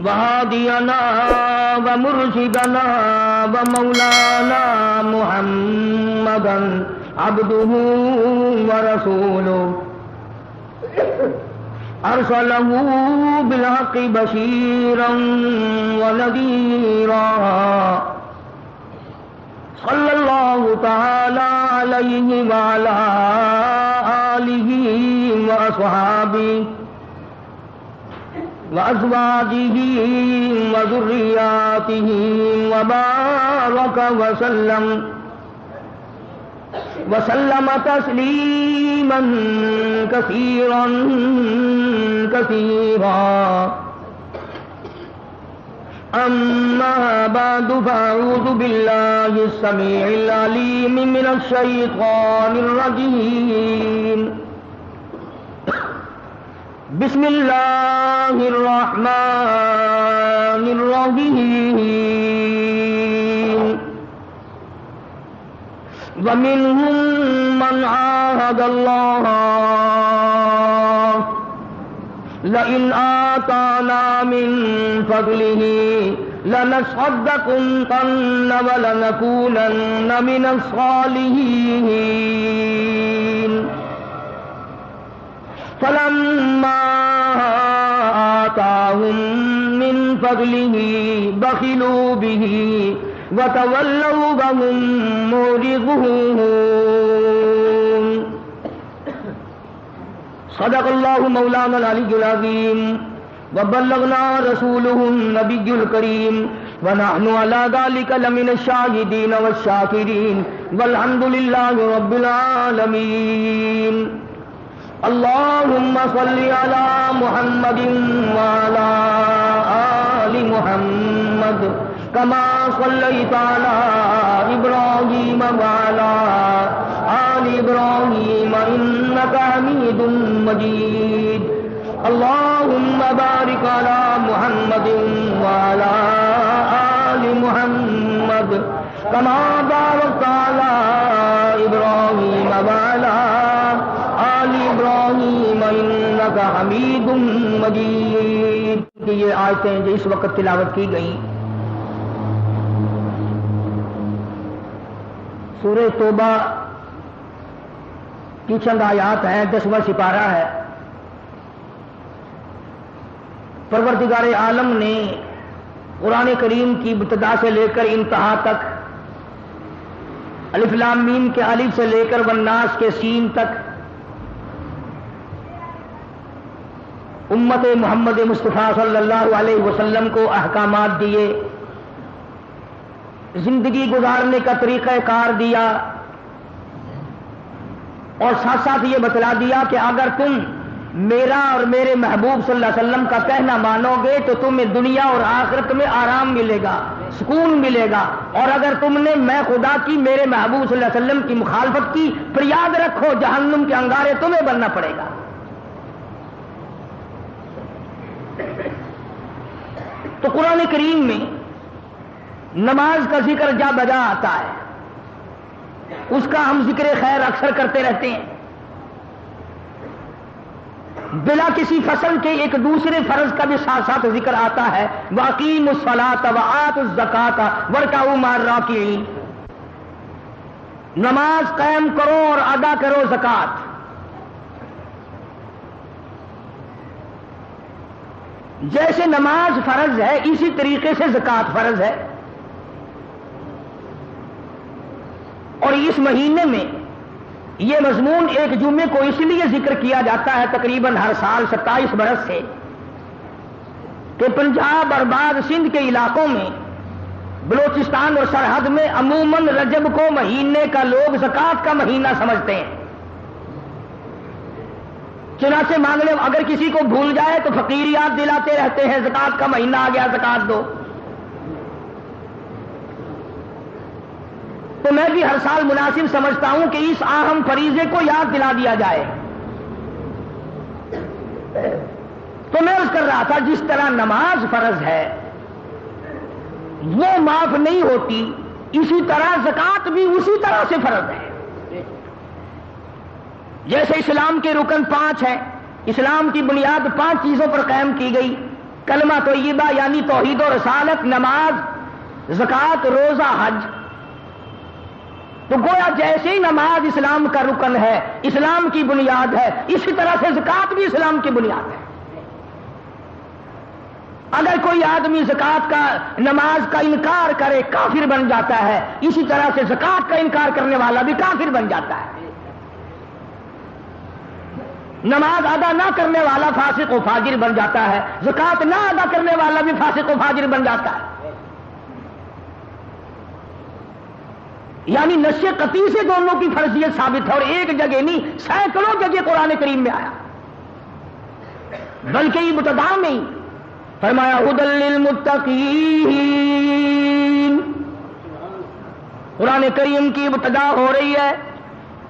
وهادينا ومرشدنا ومولانا محمدا عبده ورسوله أرسله بالحق بشيرا ونذيرا صلى الله تعالى عليه وعلى آله وأصحابه وأزواجه وذرياته وبارك وسلم تسليما كثيرا كثيرا. أما بعد فأعوذ بالله السميع العليم من الشيطان الرجيم. بسم الله الرحمن الرحيم. ومنهم من عاهد الله لئن آتانا من فضله لنصدقن ولنكونن من الصالحين. فلما آتاهم من فضله بخلوا به وتولوا وهم معرضون. صدق الله مولانا العلي العظيم وبلغنا رسوله النبي الكريم ونحن على ذلك لمن الشاهدين والشاكرين والحمد لله رب العالمين. اللهم صل على محمد وعلى آل محمد كما صليت على إبراهيم وعلى آل إبراهيم إنك حميد مجيد. اللهم بارك على محمد وعلى آل محمد كما باركت على إبراهيم وعلى آل إبراهيم إنك حميد مجيد. یہ آیتیں جو اس وقت تلاوت کی گئیں سورہ توبہ کی چند آیات ہیں، 10واں سپارہ ہے. پروردگار عالم نے قرآن کریم کی ابتدا سے لے کر انتہا تک، الف لام میم کے الف سے لے کر والناس کے سین تک امت محمد مصطفیٰ صلی اللہ علیہ وسلم کو احکامات دیے، زندگی گزارنے کا طریقہ کار دیا، اور ساتھ ساتھ یہ بتلا دیا کہ اگر تم میرا اور میرے محبوب صلی اللہ علیہ وسلم کا کہنا مانو گے تو تمہیں دنیا اور آخرت میں آرام ملے گا، سکون ملے گا، اور اگر تم نے میں خدا کی میرے محبوب صلی اللہ علیہ وسلم کی مخالفت کی پھر یاد رکھو جہنم کے انگارے تمہیں بننا پڑے گا. تو قرآن کریم میں نماز کا ذکر جا بجا آتا ہے، اس کا ہم ذکر خیر اکثر کرتے رہتے ہیں. بلا کسی فصل کے ایک دوسرے فرض کا بھی ساتھ ساتھ ذکر آتا ہے. وَأَقِیمُوا الصَّلَاةَ وَآتُوا الزَّکَاةَ وَارْکَعُوا مَعَ الرَّاکِعِینَ. نماز قائم کرو اور ادا کرو زکات. جیسے نماز فرض ہے اسی طریقے سے زکات فرض ہے. اور اس مہینے میں یہ مضمون ایک جمعے کو اس لیے ذکر کیا جاتا ہے تقریباً ہر سال 27 برس سے کہ پنجاب اور بعض سندھ کے علاقوں میں، بلوچستان اور سرحد میں عموماً رجب کو مہینے کا لوگ زکات کا مہینہ سمجھتے ہیں. چنانچہ مانگنے اگر کسی کو بھول جائے تو فقیر یاد دلاتے رہتے ہیں زکات کا مہینہ آ گیا زکات دو. تو میں بھی ہر سال مناسب سمجھتا ہوں کہ اس اہم فریضے کو یاد دلا دیا جائے. تو میں عرض کر رہا تھا جس طرح نماز فرض ہے وہ معاف نہیں ہوتی، اسی طرح زکات بھی اسی طرح سے فرض ہے. جیسے اسلام کے رکن 5 ہیں، اسلام کی بنیاد 5 چیزوں پر قائم کی گئی. کلمہ طیبہ یعنی توحید و رسالت، نماز، زکوٰۃ، روزہ، حج. تو گویا جیسے ہی نماز اسلام کا رکن ہے، اسلام کی بنیاد ہے، اسی طرح سے زکوٰۃ بھی اسلام کی بنیاد ہے. اگر کوئی آدمی زکوٰۃ کا، نماز کا انکار کرے کافر بن جاتا ہے، اسی طرح سے زکوٰۃ کا انکار کرنے والا بھی کافر بن جاتا ہے. نماز ادا نہ کرنے والا فاسق و فاجر بن جاتا ہے، زکوٰۃ نہ ادا کرنے والا بھی فاسق و فاجر بن جاتا ہے. یعنی نشے قطعی سے دونوں کی فرضیت ثابت ہے، اور ایک جگہ نہیں، سینکڑوں جگہ قرآن کریم میں آیا. بلکہ یہ ابتدا میں ہی فرمایا ھدی للمتقین. قرآن کریم کی ابتدا ہو رہی ہے،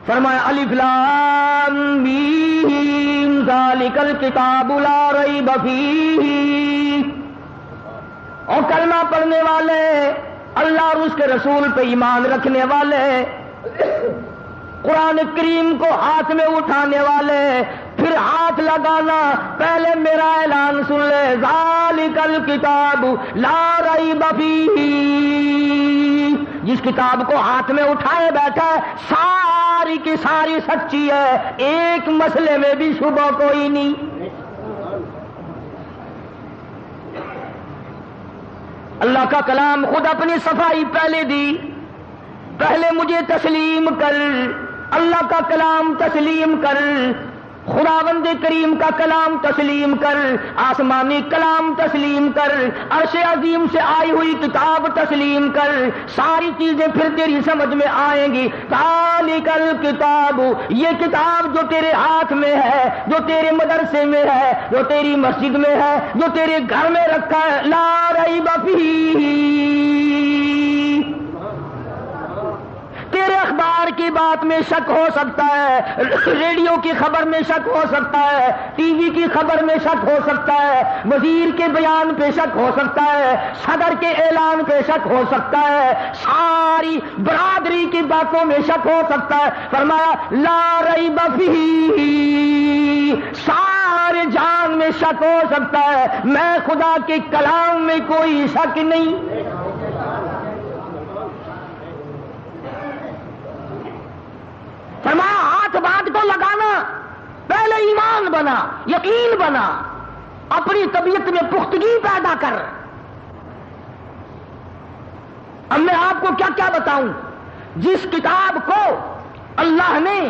فرمایا الف لام میم ذالک الکتاب لا ریب فیہ. اور کلمہ پڑھنے والے، اللہ اور اس کے رسول پہ ایمان رکھنے والے، قرآن کریم کو ہاتھ میں اٹھانے والے، پھر ہاتھ لگانا، پہلے میرا اعلان سن لے، ذالک الکتاب لا ریب فیہ. جس کتاب کو ہاتھ میں اٹھائے بیٹھا ہے ساری کی ساری سچی ہے، ایک مسئلے میں بھی شبہ کوئی نہیں. اللہ کا کلام خود اپنی صفائی پہلے دی، پہلے مجھے تسلیم کر. اللہ کا کلام تسلیم کر، خداوند کریم کا کلام تسلیم کر، آسمانی کلام تسلیم کر، عرش عظیم سے آئی ہوئی کتاب تسلیم کر. ساری چیزیں پھر تیری سمجھ میں آئیں گی. ذالک الکتاب، یہ کتاب جو تیرے ہاتھ میں ہے، جو تیرے مدرسے میں ہے، جو تیری مسجد میں ہے، جو تیرے گھر میں رکھا ہے، لا ریب فیہ. تیرے اخبار کی بات میں شک ہو سکتا ہے، ریڈیو کی خبر میں شک ہو سکتا ہے، ٹی وی کی خبر میں شک ہو سکتا ہے، وزیر کے بیان پہ شک ہو سکتا ہے، صدر کے اعلان پہ شک ہو سکتا ہے، ساری برادری کی باتوں میں شک ہو سکتا ہے. فرمایا لا ریب فیہ، سارے جان میں شک ہو سکتا ہے، میں خدا کے کلام میں کوئی شک نہیں. فرمایا ہاتھ بات کو لگانا، پہلے ایمان بنا، یقین بنا، اپنی طبیعت میں پختگی پیدا کر. اب میں آپ کو کیا کیا بتاؤں. جس کتاب کو اللہ نے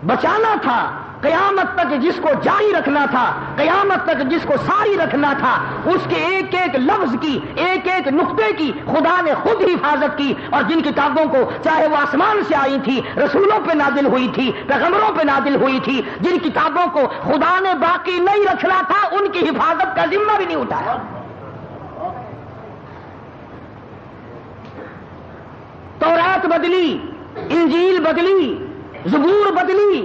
بچانا تھا، قیامت تک جس کو جاری رکھنا تھا، قیامت تک جس کو ساری رکھنا تھا، اس کے ایک ایک لفظ کی، ایک ایک نقطے کی خدا نے خود حفاظت کی. اور جن کتابوں کو، چاہے وہ آسمان سے آئی تھی، رسولوں پہ نازل ہوئی تھی، پیغمبروں پہ نازل ہوئی تھی، جن کتابوں کو خدا نے باقی نہیں رکھنا تھا، ان کی حفاظت کا ذمہ بھی نہیں اٹھایا. تورات بدلی، انجیل بدلی، زبور بدلی.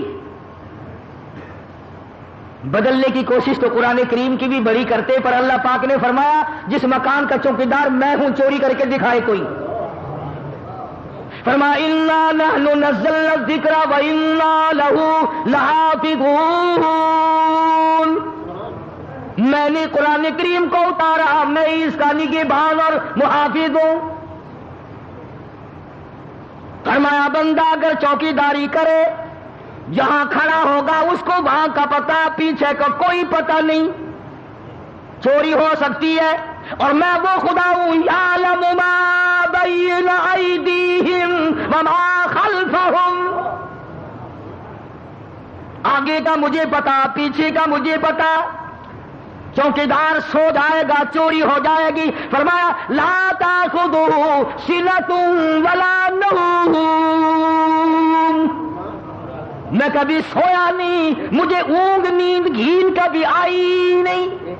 بدلنے کی کوشش تو قرآن کریم کی بھی بڑی کرتے، پر اللہ پاک نے فرمایا جس مکان کا چوکیدار میں ہوں، چوری کر کے دکھائے کوئی. فرمایا انا نحن نزلنا الذکر وانا لہ لحافظون. میں نے قرآن کریم کو اتارا، میں اس کا نگہبان اور محافظ ہوں. فرمایا بندہ اگر چوکیداری کرے، جہاں کھڑا ہوگا اس کو وہاں کا پتہ، پیچھے کا کوئی پتہ نہیں. چوری ہو سکتی ہے، اور میں وہ خدا ہوں یعلم ما بین ایدیہم وما خلفہم. آگے کا مجھے پتا، پیچھے کا مجھے پتا. چوکیدار سو جائے گا، چوری ہو جائے گی. فرمایا لا تاخذہ سنۃ ولا نوم. میں کبھی سویا نہیں، مجھے اونگ نیند گھین کبھی آئی نہیں.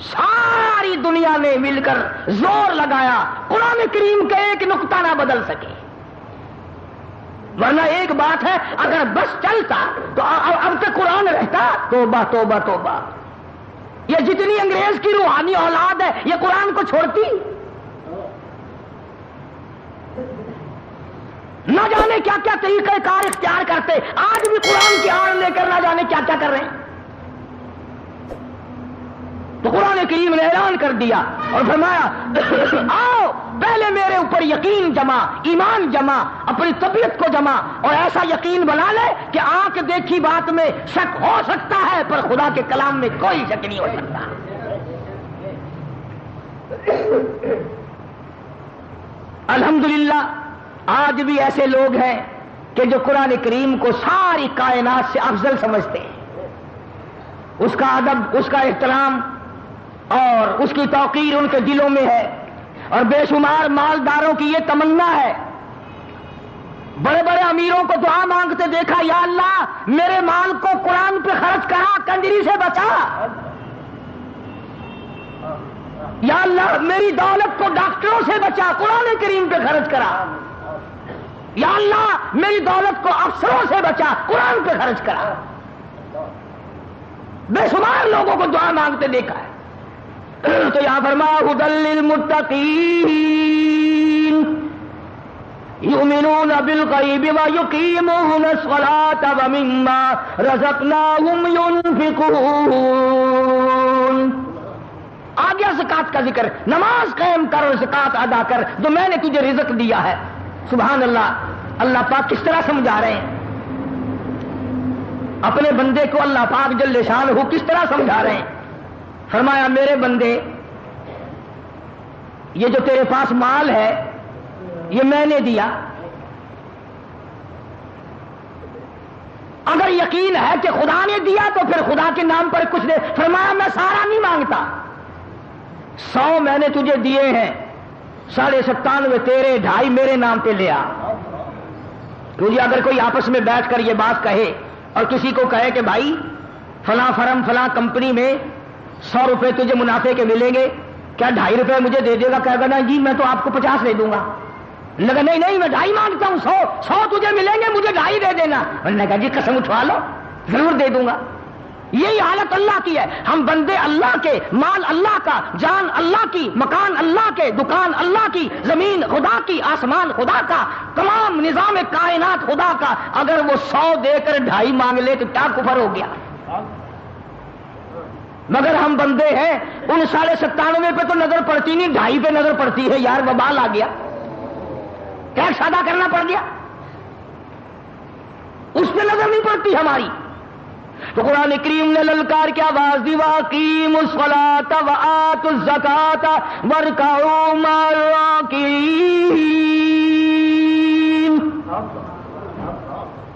ساری دنیا نے مل کر زور لگایا قرآن کریم کا ایک نقطہ نہ بدل سکے. ورنہ ایک بات ہے، اگر بس چلتا تو اب تک قرآن رہتا. توبہ توبہ توبہ. یہ جتنی انگریز کی روحانی اولاد ہے، یہ قرآن کو چھوڑتی. نہ جانے کیا کیا طریقہ کار اختیار کرتے، آج بھی قرآن کی آڑ لے کر نہ جانے کیا کیا کر رہے ہیں۔ تو قرآن کریم نے اعلان کر دیا اور فرمایا آؤ پہلے میرے اوپر یقین جمع، ایمان جمع، اپنی طبیعت کو جمع، اور ایسا یقین بنا لے کہ آنکھ دیکھی بات میں شک ہو سکتا ہے پر خدا کے کلام میں کوئی شک نہیں ہو سکتا۔ الحمدللہ آج بھی ایسے لوگ ہیں کہ جو قرآن کریم کو ساری کائنات سے افضل سمجھتے ہیں، اس کا ادب، اس کا احترام اور اس کی توقیر ان کے دلوں میں ہے، اور بے شمار مالداروں کی یہ تمنا ہے۔ بڑے بڑے امیروں کو دعا مانگتے دیکھا، یا اللہ میرے مال کو قرآن پہ خرچ کرا، کنجری سے بچا، یا اللہ میری دولت کو ڈاکٹروں سے بچا، قرآن کریم پہ خرچ کرا، یا اللہ میری دولت کو افسروں سے بچا، قرآن پہ خرچ کرا۔ بے شمار لوگوں کو دعا مانگتے دیکھا ہے۔ تو یہاں فرمایا ھدی للمتقین یؤمنون بالغیب ویقیمون الصلاۃ ومما رزقناہم ینفقون۔ آ گیا زکات کا ذکر، نماز قائم کر اور زکات ادا کر جو میں نے تجھے رزق دیا ہے۔ سبحان اللہ، اللہ پاک کس طرح سمجھا رہے ہیں اپنے بندے کو، اللہ پاک جل شانہ کس طرح سمجھا رہے ہیں۔ فرمایا میرے بندے یہ جو تیرے پاس مال ہے یہ میں نے دیا، اگر یقین ہے کہ خدا نے دیا تو پھر خدا کے نام پر کچھ دے۔ فرمایا میں سارا نہیں مانگتا، 100 میں نے تجھے دیے ہیں، 97.5 تیرے، 2.5 میرے نام پہ لے آ۔ کیونکہ اگر کوئی آپس میں بیٹھ کر یہ بات کہے اور کسی کو کہے کہ بھائی فلاں فرم فلاں کمپنی میں 100 روپے تجھے منافع کے ملیں گے، کیا 2.5 روپے مجھے دے دے گا؟ کہے گا نا جی میں تو آپ کو 50 دے دوں گا۔ لگا نہیں نہیں میں 2.5 مانگتا ہوں، 100 تجھے ملیں گے، مجھے 2.5 دے دینا۔ انہوں نے کہا جی قسم اٹھوا لو، ضرور دے دوں گا۔ یہی حالت اللہ کی ہے، ہم بندے اللہ کے، مال اللہ کا، جان اللہ کی، مکان اللہ کے، دکان اللہ کی، زمین خدا کی، آسمان خدا کا، تمام نظام کائنات خدا کا، اگر وہ 100 دے کر 2.5 مانگ لے تو کیا کفر ہو گیا؟ مگر ہم بندے ہیں، ان 97.5 پہ تو نظر پڑتی نہیں، 2.5 پہ نظر پڑتی ہے۔ یار وبال آ گیا، ٹیکس ادا کرنا پڑ گیا، اس پہ نظر نہیں پڑتی ہماری۔ تو قرآن کریم نے للکار کی آواز دی، وَأَقِیمُوا الصَّلَاةَ وَآتُوا الزَّکَاةَ وَارْکَعُوا مَعَ الرَّاکِعِینَ۔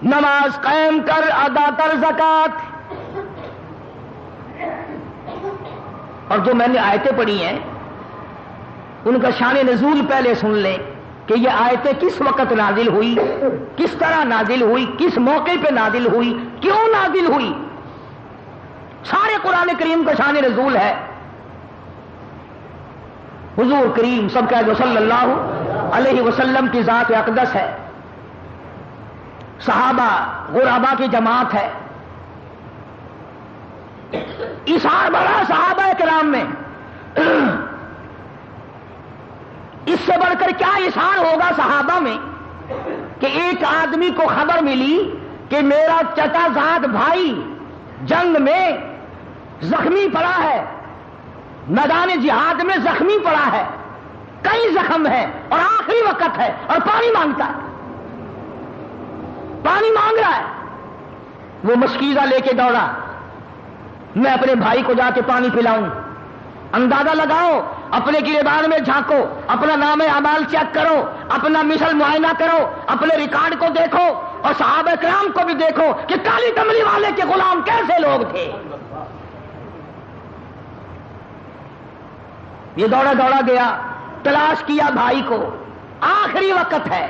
نماز قائم کر، ادا کر زکات۔ اور جو میں نے آیتیں پڑھی ہیں ان کا شان نزول پہلے سن لیں کہ یہ آیتیں کس وقت نازل ہوئی، کس طرح نازل ہوئی، کس موقع پہ نازل ہوئی، کیوں نازل ہوئی۔ سارے قرآن کریم کا شان نزول ہے۔ حضور کریم سب کہہ دو صلی اللہ علیہ وسلم کی ذات اقدس ہے، صحابہ غربا کی جماعت ہے، اثار بڑا صحابہ کرام میں، اس سے بڑھ کر کیا اثار ہوگا صحابہ میں کہ ایک آدمی کو خبر ملی کہ میرا چچا زاد بھائی جنگ میں زخمی پڑا ہے، میدان جہاد میں زخمی پڑا ہے، کئی زخم ہے اور آخری وقت ہے اور پانی مانگتا ہے، پانی مانگ رہا ہے۔ وہ مشکیزہ لے کے دوڑا، میں اپنے بھائی کو جا کے پانی پلاؤں۔ اندازہ لگاؤ، اپنے گریبان میں جھانکو، اپنا نام اعمال چیک کرو، اپنا مثل معائنہ کرو، اپنے ریکارڈ کو دیکھو اور صحابہ کرام کو بھی دیکھو کہ کالی کملی والے کے غلام کیسے لوگ تھے۔ یہ دوڑا دوڑا گیا، تلاش کیا بھائی کو، آخری وقت ہے،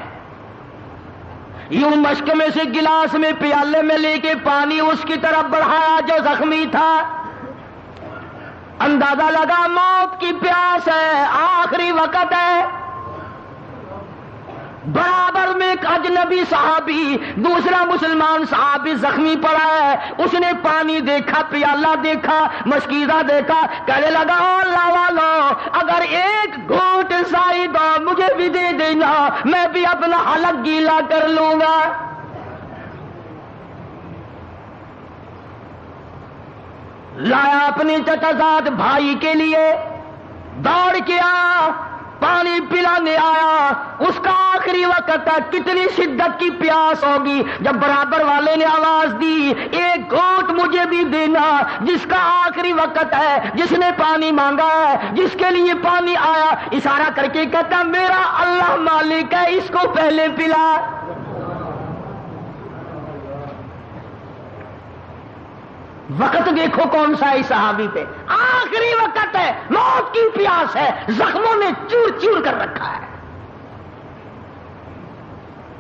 یوں مشک میں سے گلاس میں پیالے میں لے کے پانی اس کی طرف بڑھایا جو زخمی تھا۔ اندازہ لگا موت کی پیاس ہے، آخری وقت ہے۔ برابر میں ایک اجنبی صحابی، دوسرا مسلمان صحابی زخمی پڑا ہے، اس نے پانی دیکھا، پیالہ دیکھا، مشکیزہ دیکھا، کہنے لگا اللہ والو اگر ایک گھونٹ سائی دو مجھے بھی دے دینا، میں بھی اب اپنا حلق گیلا کر لوں گا. لایا اپنی چچا بھائی کے لیے, دوڑ کے آیا, پانی پلانے آیا. اس کا آخری وقت ہے, کتنی شدت کی پیاس ہوگی. جب برابر والے نے آواز دی, ایک گھونٹ مجھے بھی دینا. جس کا آخری وقت ہے, جس نے پانی مانگا ہے, جس کے لیے پانی آیا, اشارہ کر کے کہتا میرا اللہ مالک ہے, اس کو پہلے پلا. وقت دیکھو کون سا ہے صحابی پہ, آخری وقت ہے, موت کی پیاس ہے, زخموں نے چور چور کر رکھا ہے,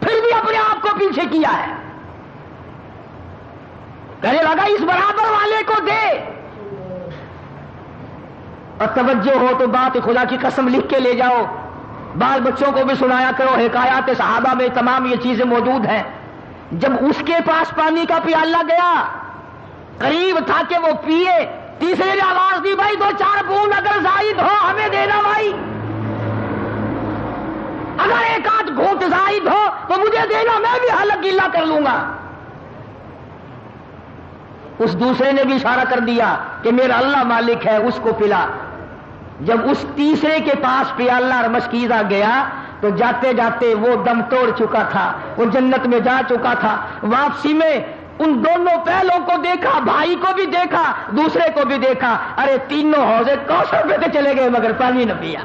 پھر بھی اپنے آپ کو پیچھے کیا ہے. کہنے لگا اس برابر والے کو دے. اور توجہ ہو تو بات خدا کی قسم لکھ کے لے جاؤ, بال بچوں کو بھی سنایا کرو. حکایات صحابہ میں تمام یہ چیزیں موجود ہیں. جب اس کے پاس پانی کا پیالہ گیا, قریب تھا کہ وہ پیے, تیسرے نے آواز دی بھائی 2-4 بوند اگر زائد ہو ہمیں دینا بھائی, اگر 1-8 گھونٹ زائد ہو تو مجھے دینا, میں بھی حلق گیلا کر لوں گا. اس دوسرے نے بھی اشارہ کر دیا کہ میرا اللہ مالک ہے, اس کو پلا. جب اس تیسرے کے پاس پیالہ اور مشکیزہ گیا تو جاتے جاتے وہ دم توڑ چکا تھا, وہ جنت میں جا چکا تھا. واپسی میں ان دونوں پہلوں کو دیکھا, بھائی کو بھی دیکھا, دوسرے کو بھی دیکھا. ارے تینوں حوضے کوثر پہ کے چلے گئے مگر پانی نہ پیا.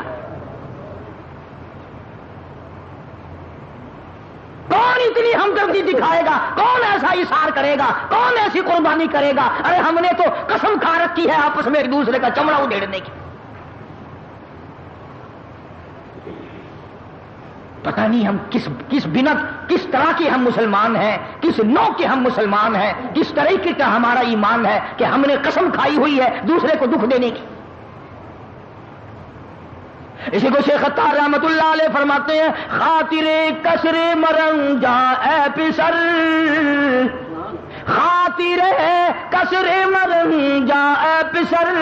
کون اتنی ہمدردی دکھائے گا, کون ایسا اثار کرے گا, کون ایسی قربانی کرے گا؟ ارے ہم نے تو قسم کھا رکھی ہے آپس میں ایک دوسرے کا چمڑا ادھیڑنے کی. پتہ نہیں ہم کس بنت, کس طرح کے ہم مسلمان ہیں, کس نوع کے ہم مسلمان ہیں, کس طریقے کا ہمارا ایمان ہے کہ ہم نے قسم کھائی ہوئی ہے دوسرے کو دکھ دینے کی. اسی کو شیخ عطار رحمت اللہ علیہ فرماتے ہیں, خاطر کسر مرن جا اے پسر, خاطر کسر مرن جا اے پسر,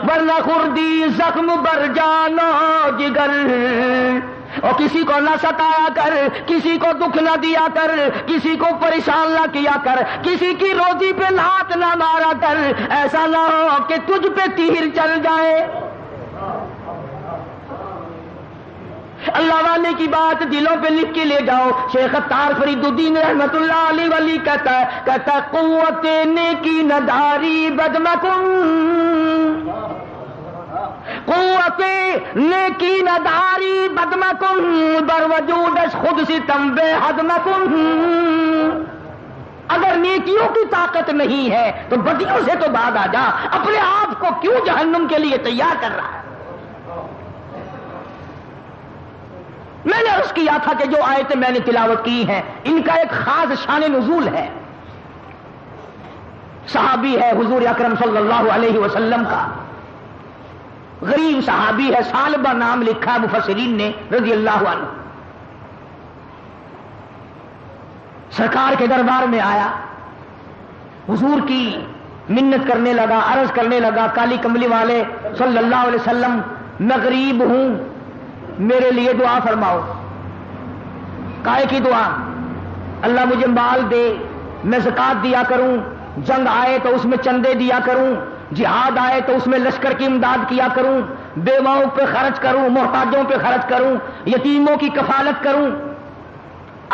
ورنہ خردی زخم بر جانا جگر. اور کسی کو نہ ستایا کر, کسی کو دکھ نہ دیا کر, کسی کو پریشان نہ کیا کر, کسی کی روزی پہ لات نہ مارا کر. ایسا نہ ہو کہ تجھ پہ تیر چل جائے. اللہ والے کی بات دلوں پہ لکھ کے لے جاؤ. شیخ عطار فرید الدین رحمت اللہ علیہ ولی کہتا ہے قوت نیکی نداری بدمکن, قوت نیکی نداری بدمکن, بر وجودش خود ستم بے حدمکن. اگر نیکیوں کی طاقت نہیں ہے تو بدیوں سے تو بعد آ جا, اپنے آپ کو کیوں جہنم کے لیے تیار کر رہا ہے؟ میں نے عرض کیا تھا کہ جو آیتیں میں نے تلاوت کی ہیں ان کا ایک خاص شان نزول ہے. صحابی ہے حضور اکرم صلی اللہ علیہ وسلم کا, غریب صحابی ہے, ثعلبہ نام لکھا مفسرین نے رضی اللہ عنہ. سرکار کے دربار میں آیا, حضور کی منت کرنے لگا, عرض کرنے لگا, کالی کملی والے صلی اللہ علیہ وسلم میں غریب ہوں, میرے لیے دعا فرماؤ. کائے کی دعا؟ اللہ مجھے مال دے, میں زکات دیا کروں, جنگ آئے تو اس میں چندے دیا کروں, جہاد آئے تو اس میں لشکر کی امداد کیا کروں, بیواؤں پہ خرچ کروں, محتاجوں پہ خرچ کروں, یتیموں کی کفالت کروں.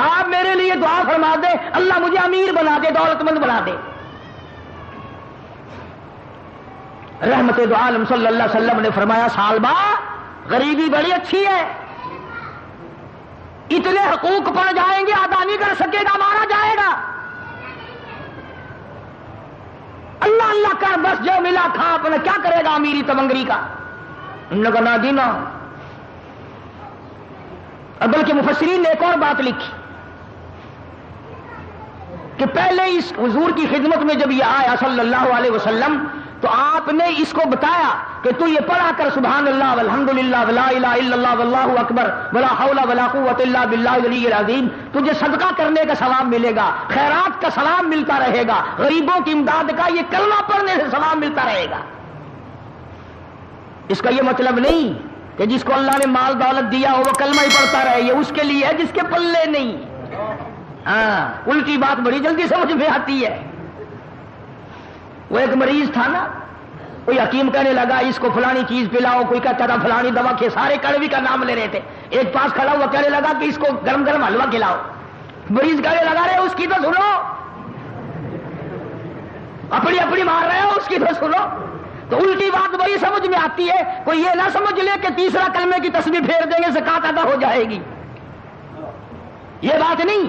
آپ میرے لیے دعا فرما دے, اللہ مجھے امیر بنا دے, دولت مند بنا دے. رحمت دو عالم صلی اللہ علیہ وسلم نے فرمایا, ثعلبہ غریبی بڑی اچھی ہے, اتنے حقوق پڑ جائیں گے ادا نہیں کر سکے گا, مارا جائے گا. اللہ اللہ کر, بس جو ملا کھا, اپنا کیا کرے گا امیری تمنگری کا. ان نے کہا نہ دینا. بلکہ مفسرین نے ایک اور بات لکھی کہ پہلے اس حضور کی خدمت میں جب یہ آیا صلی اللہ علیہ وسلم تو آپ نے اس کو بتایا کہ تو یہ پڑھا کر سبحان اللہ والحمدللہ ولا الہ الا اللہ واللہ اکبر ولا حول ولا قوت الا باللہ العلی العظیم, تجھے صدقہ کرنے کا ثواب ملے گا, خیرات کا ثواب ملتا رہے گا, غریبوں کی امداد کا یہ کلمہ پڑھنے سے ثواب ملتا رہے گا. اس کا یہ مطلب نہیں کہ جس کو اللہ نے مال دولت دیا ہو وہ کلمہ ہی پڑھتا رہے، یہ اس کے لیے ہے جس کے پلے نہیں۔ ہاں، الٹی بات بڑی جلدی سمجھ میں آتی ہے۔ وہ ایک مریض تھا نا، کوئی حکیم کہنے لگا اس کو فلانی چیز پلاؤ، کوئی کہتا تھا فلانی دوا کے، سارے کڑوی کا نام لے رہے تھے۔ ایک پاس کھڑا ہوا کہنے لگا کہ اس کو گرم گرم حلوہ کھلاؤ، مریض کہنے لگا رہے اس کی تو سنو، اپنی اپنی مار رہے ہو، اس کی تو سنو۔ تو الٹی بات وہی سمجھ میں آتی ہے، کوئی یہ نہ سمجھ لے کہ تیسرا کلمے کی تسبیح پھیر دیں گے زکات ادا ہو جائے گی، یہ بات نہیں۔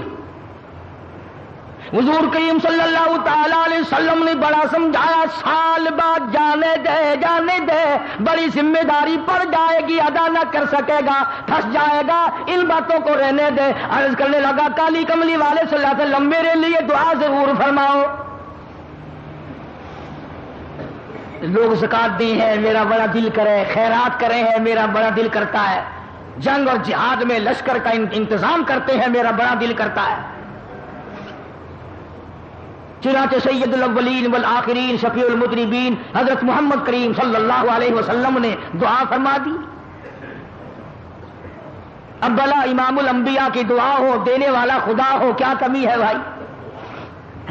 حضور کریم صلی اللہ تعالی علیہ وسلم نے بڑا سمجھایا، سال بعد جانے دے، بڑی ذمہ داری پڑ جائے گی، ادا نہ کر سکے گا، پھنس جائے گا، ان باتوں کو رہنے دے۔ عرض کرنے لگا کالی کملی والے صلی اللہ علیہ وسلم میرے لیے دعا ضرور فرماؤ۔ لوگ زکات دی ہیں، میرا بڑا دل کرے، خیرات کرے ہیں، میرا بڑا دل کرتا ہے، جنگ اور جہاد میں لشکر کا انتظام کرتے ہیں، میرا بڑا دل کرتا ہے۔ چنانچہ سید الاولین والآخرین شفیع المذنبین حضرت محمد کریم صلی اللہ علیہ وسلم نے دعا فرما دی۔ اب بلا امام الانبیاء کی دعا ہو، دینے والا خدا ہو، کیا کمی ہے بھائی؟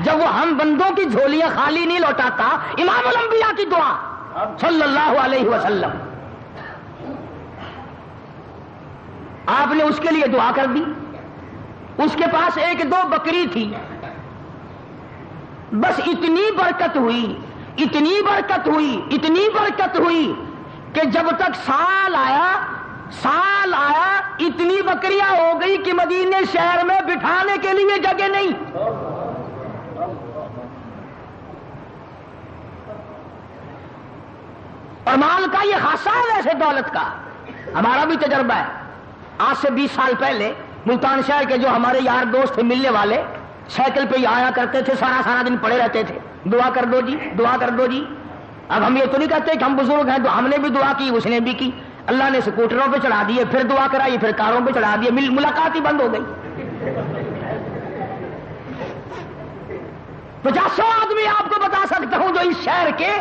جب وہ ہم بندوں کی جھولیاں خالی نہیں لوٹاتا، امام الانبیاء کی دعا صلی اللہ علیہ وسلم، آپ نے اس کے لیے دعا کر دی۔ اس کے پاس ایک دو بکری تھی، بس اتنی برکت ہوئی، اتنی برکت ہوئی، اتنی برکت ہوئی کہ جب تک سال آیا اتنی بکریاں ہو گئی کہ مدینے شہر میں بٹھانے کے لیے جگہ نہیں۔ اور مال کا یہ خاصہ ہے ویسے دولت کا، ہمارا بھی تجربہ ہے۔ آج سے 20 سال پہلے ملتان شہر کے جو ہمارے یار دوست تھے ملنے والے، سائیکل پہ ہی آیا کرتے تھے، سارا دن پڑے رہتے تھے، دعا کر دو جی، دعا کر دو جی۔ اب ہم یہ تو نہیں کہتے کہ ہم بزرگ ہیں، تو ہم نے بھی دعا کی، اس نے بھی کی، اللہ نے سکوٹروں پہ چڑھا دیے، پھر دعا کرائی، پھر کاروں پہ چڑھا دیے، ملاقات ہی بند ہو گئی۔ 50 آدمی آپ کو بتا سکتا ہوں جو اس شہر کے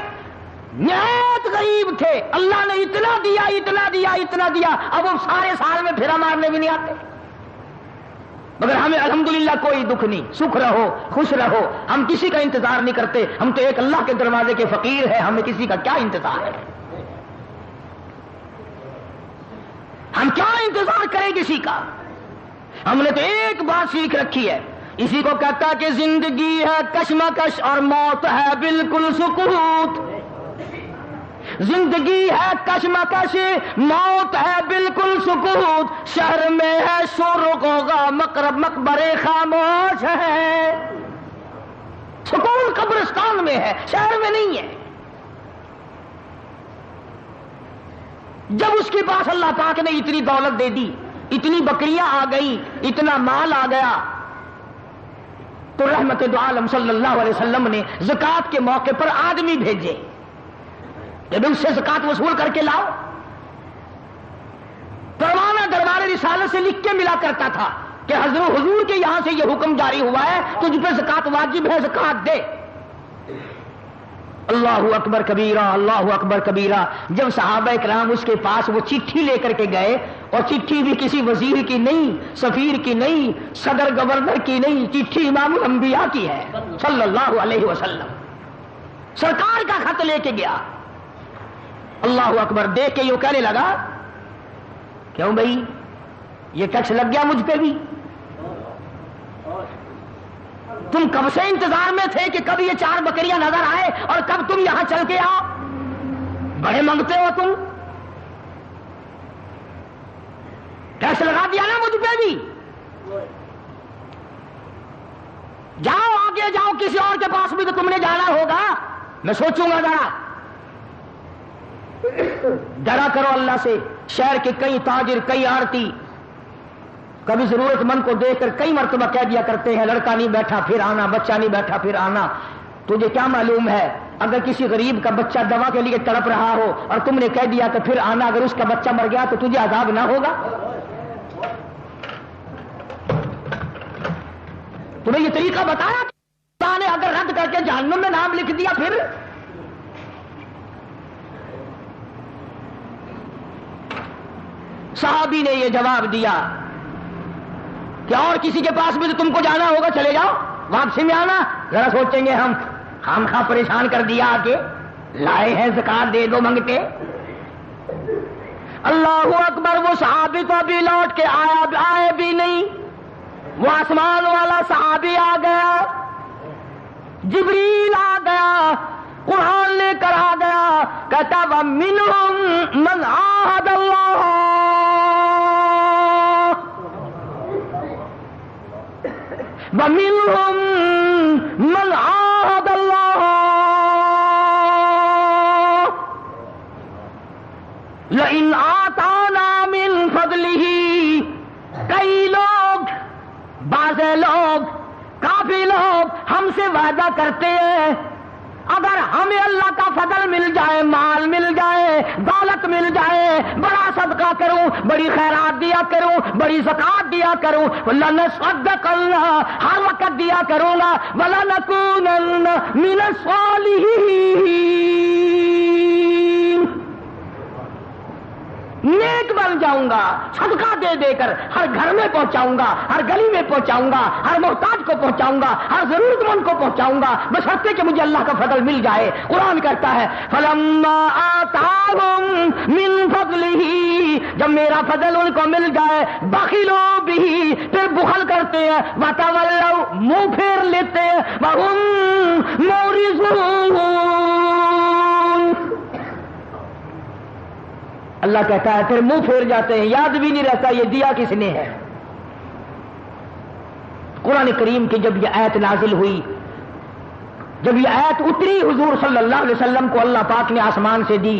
نہایت غریب تھے، اللہ نے اتنا دیا، اتنا دیا، اتنا دیا، اب وہ سارے سال میں پھرا مارنے بھی نہیں آتے، مگر ہمیں الحمدللہ کوئی دکھ نہیں، سکھ رہو، خوش رہو، ہم کسی کا انتظار نہیں کرتے، ہم تو ایک اللہ کے دروازے کے فقیر ہیں، ہمیں کسی کا کیا انتظار ہے؟ ہم کیا انتظار کریں کسی کا؟ ہم نے تو ایک بات سیکھ رکھی ہے، اسی کو کہتا کہ زندگی ہے کشمکش اور موت ہے بالکل سکوت۔ زندگی ہے کشمکش، موت ہے بالکل سکوت، شہر میں ہے شور و غوغا، مقبرے خاموش ہے۔ سکون قبرستان میں ہے، شہر میں نہیں ہے۔ جب اس کے پاس اللہ پاک نے اتنی دولت دے دی، اتنی بکریاں آ گئی، اتنا مال آ گیا، تو رحمت دو عالم صلی اللہ علیہ وسلم نے زکات کے موقع پر آدمی بھیجے، جب اس سے زکات وصول کر کے لاؤ۔ پروانہ دربار رسالت سے لکھ کے ملا کرتا تھا کہ حضور کے یہاں سے یہ حکم جاری ہوا ہے، تجھ پہ زکات واجب ہے، زکات دے۔ اللہ اکبر کبیرہ، اللہ اکبر کبیرہ۔ جب صحابہ کرام اس کے پاس وہ چٹھی لے کر کے گئے، اور چٹھی بھی کسی وزیر کی نہیں، سفیر کی نہیں، صدر گورنر کی نہیں، چٹھی امام الانبیاء کی ہے صلی اللہ علیہ وسلم، سرکار کا خط لے کے گیا۔ اللہ اکبر، دیکھ کے یہ کہنے لگا کیوں بھائی یہ ٹیکس لگ گیا مجھ پہ بھی؟ تم کب سے انتظار میں تھے کہ کب یہ 4 بکریاں نظر آئے اور کب تم یہاں چل کے آؤ؟ بڑے منگتے ہو تم، ٹیکس لگا دیا نا مجھ پہ بھی، جاؤ آگے جاؤ، کسی اور کے پاس بھی تو تم نے جانا ہوگا، میں سوچوں گا ذرا۔ ڈرا کرو اللہ سے۔ شہر کے کئی تاجر، کئی آڑتی کبھی ضرورت مند کو دیکھ کر کئی مرتبہ کہہ دیا کرتے ہیں لڑکا نہیں بیٹھا پھر آنا، بچہ نہیں بیٹھا پھر آنا۔ تجھے کیا معلوم ہے اگر کسی غریب کا بچہ دوا کے لیے تڑپ رہا ہو اور تم نے کہہ دیا کہ پھر آنا، اگر اس کا بچہ مر گیا تو تجھے عذاب نہ ہوگا؟ تمہیں یہ طریقہ بتایا کہ نے اگر رد کر کے جہنم میں نام لکھ دیا پھر؟ صحابی نے یہ جواب دیا کہ اور کسی کے پاس بھی تو تم کو جانا ہوگا، چلے جاؤ، واپسی میں آنا، ذرا سوچیں گے ہم خواہ پریشان کر دیا کہ لائے ہیں زکات دے دو منگتے۔ اللہ اکبر، وہ صحابی تو ابھی لوٹ کے آئے بھی نہیں، وہ آسمان والا صحابی آ گیا، جبریل آ گیا، قرآن لے کر آ گیا، کہتا وَمِنْهُمْ مَنْ عَاهَدَ اللَّهَ، وَمِنْهُمْ مَنْ عَاهَدَ اللَّهَ لَئِنْ آتَانَا مِنْ فَضْلِهِ۔ کئی لوگ، بعض لوگ، کافی لوگ ہم سے وعدہ کرتے ہیں اگر ہمیں اللہ کا فضل مل جائے، مال مل جائے، دولت مل جائے، بڑا صدقہ کروں، بڑی خیرات دیا کروں، بڑی زکات دیا کروں، لَنَصَدَّقَنَّ، ہر وقت دیا کروں گا، وَلَنَكُونَنَّ مِنَ الصَّالِحِينَ، نیک بن جاؤں گا، صدقہ دے دے کر ہر گھر میں پہنچاؤں گا، ہر گلی میں پہنچاؤں گا، ہر محتاج کو پہنچاؤں گا، ہر ضرورت مند کو پہنچاؤں گا، بشرطے کہ مجھے اللہ کا فضل مل جائے۔ قرآن کہتا ہے فَلَمَّا آتَاهُم مِّن فَضْلِهِ، جب میرا فضل ان کو مل جائے، بَخِلُوا بِهِ، پھر بخل کرتے ہیں، وَتَوَلَّوْا، منہ پھیر لیتے ہیں، وَهُم مُعْرِضُونَ، اللہ کہتا ہے پھر منہ پھیر جاتے ہیں، یاد بھی نہیں رہتا یہ دیا کس نے ہے۔ قرآن کریم کی جب یہ آیت نازل ہوئی، جب یہ آیت اتری حضور صلی اللہ علیہ وسلم کو اللہ پاک نے آسمان سے دی،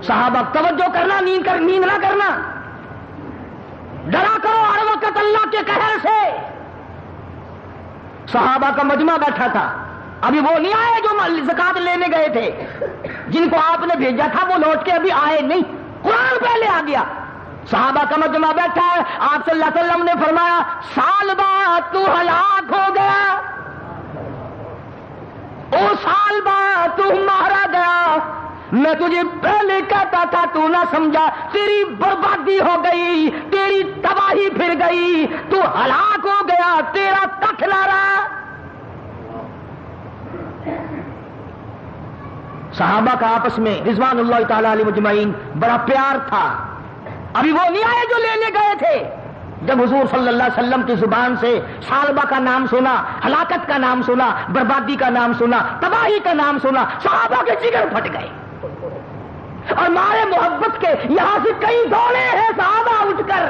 صحابہ توجہ کرنا، نیند نہ کرنا، ڈرا کرو ہر وقت اللہ کے قہر سے۔ صحابہ کا مجمع بیٹھا تھا، ابھی وہ نہیں آئے جو زکات لینے گئے تھے، جن کو آپ نے بھیجا تھا وہ لوٹ کے ابھی آئے نہیں، قرآن پہلے آ گیا۔ صحابہ کا مجمع بیٹھا ہے، آپ صلی اللہ علیہ وسلم نے فرمایا سال بعد تو ہلاک ہو گیا، او سال بعد تو مارا گیا، میں تجھے پہلے کہتا تھا تو نہ سمجھا، تیری بربادی ہو گئی، تیری تباہی پھر گئی، تو ہلاک ہو گیا، تیرا کٹ لا رہا۔ صحابہ کا آپس میں رضوان اللہ تعالی علیہ مجمعین بڑا پیار تھا۔ ابھی وہ نہیں آئے جو لینے گئے تھے، جب حضور صلی اللہ علیہ وسلم کی زبان سے سالبہ کا نام سنا، ہلاکت کا نام سنا، بربادی کا نام سنا، تباہی کا نام سنا، صحابہ کے جگر پھٹ گئے، اور مارے محبت کے یہاں سے کئی دوڑے ہیں صحابہ اٹھ کر،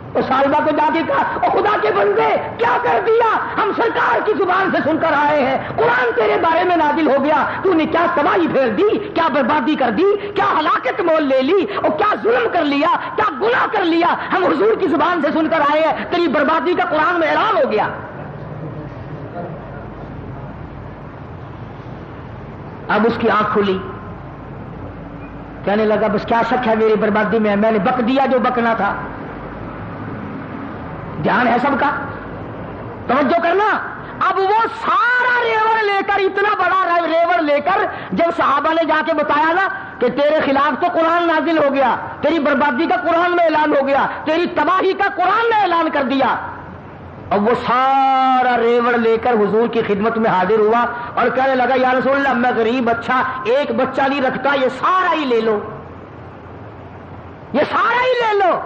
اور سالبہ کو جا کے کہا او خدا کے بندے کیا کر دیا، ہم سرکار کی زبان سے سن کر آئے ہیں، قرآن تیرے بارے میں نازل ہو گیا، تو نے کیا تباہی پھیر دی، کیا بربادی کر دی، کیا ہلاکت مول لے لی، اور کیا ظلم کر لیا، کیا گناہ کر لیا، ہم حضور کی زبان سے سن کر آئے ہیں، تیری بربادی کا قرآن میں اعلان ہو گیا۔ اب اس کی آنکھ کھلی، کہنے لگا بس کیا شک ہے میری بربادی میں نے بک دیا جو بکنا تھا۔ دھیان ہے سب کا، توجہ کرنا۔ اب وہ سارا ریوڑ لے کر، اتنا بڑا ریوڑ لے کر جب صحابہ نے جا کے بتایا نا کہ تیرے خلاف تو قرآن نازل ہو گیا، تیری بربادی کا قرآن میں اعلان ہو گیا، تیری تباہی کا قرآن نے اعلان کر دیا، اب وہ سارا ریوڑ لے کر حضور کی خدمت میں حاضر ہوا اور کہنے لگا یا رسول اللہ میں غریب، اچھا ایک بچہ نہیں رکھتا، یہ سارا ہی لے لو، یہ سارا ہی لے لو۔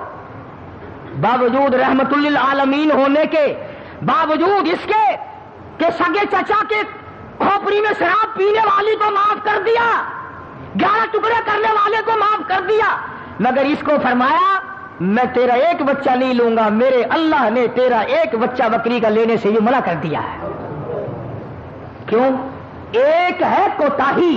باوجود رحمت للعالمین ہونے کے باوجود اس کے کہ سگے چچا کے کھوپڑی میں شراب پینے والی کو معاف کر دیا، 11 ٹکڑے کرنے والے کو معاف کر دیا، مگر اس کو فرمایا میں تیرا ایک بچہ نہیں لوں گا، میرے اللہ نے تیرا ایک بچہ بکری کا لینے سے یہ منع کر دیا ہے۔ کیوں؟ ایک ہے کوتاہی،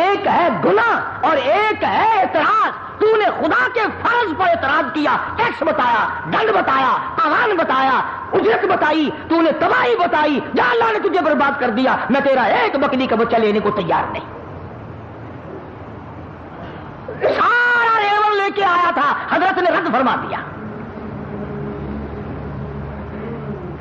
ایک ہے گناہ اور ایک ہے اعتراض۔ تو نے خدا کے فرض پر اعتراض کیا، ٹیکس بتایا، دنڈ بتایا، قانون بتایا، اجرت بتائی، تو نے تباہی بتائی، جہاں اللہ نے تجھے برباد کر دیا، میں تیرا ایک بکری کا بچہ لینے کو تیار نہیں۔ سارا ریوڑ لے کے آیا تھا، حضرت نے رد فرما دیا۔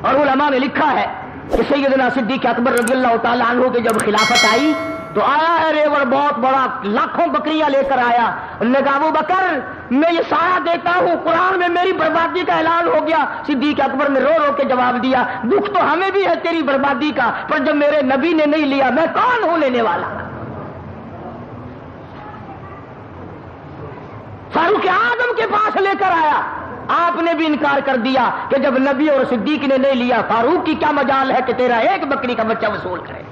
اور علماء نے لکھا ہے کہ سیدنا صدیق اکبر رضی اللہ تعالی عنہ کی جب خلافت آئی تو آیا ہے ریوڑ بہت بڑا، لاکھوں بکریاں لے کر آیا. انہوں نے کہا ابو بکر میں یہ سایہ دیتا ہوں، قرآن میں میری بربادی کا اعلان ہو گیا. صدیق اکبر نے رو رو کے جواب دیا دکھ تو ہمیں بھی ہے تیری بربادی کا، پر جب میرے نبی نے نہیں لیا میں کون ہوں لینے والا. فاروق اعظم کے پاس لے کر آیا، آپ نے بھی انکار کر دیا کہ جب نبی اور صدیق نے نہیں لیا فاروق کی کیا مجال ہے کہ تیرا ایک بکری کا بچہ وصول کرے.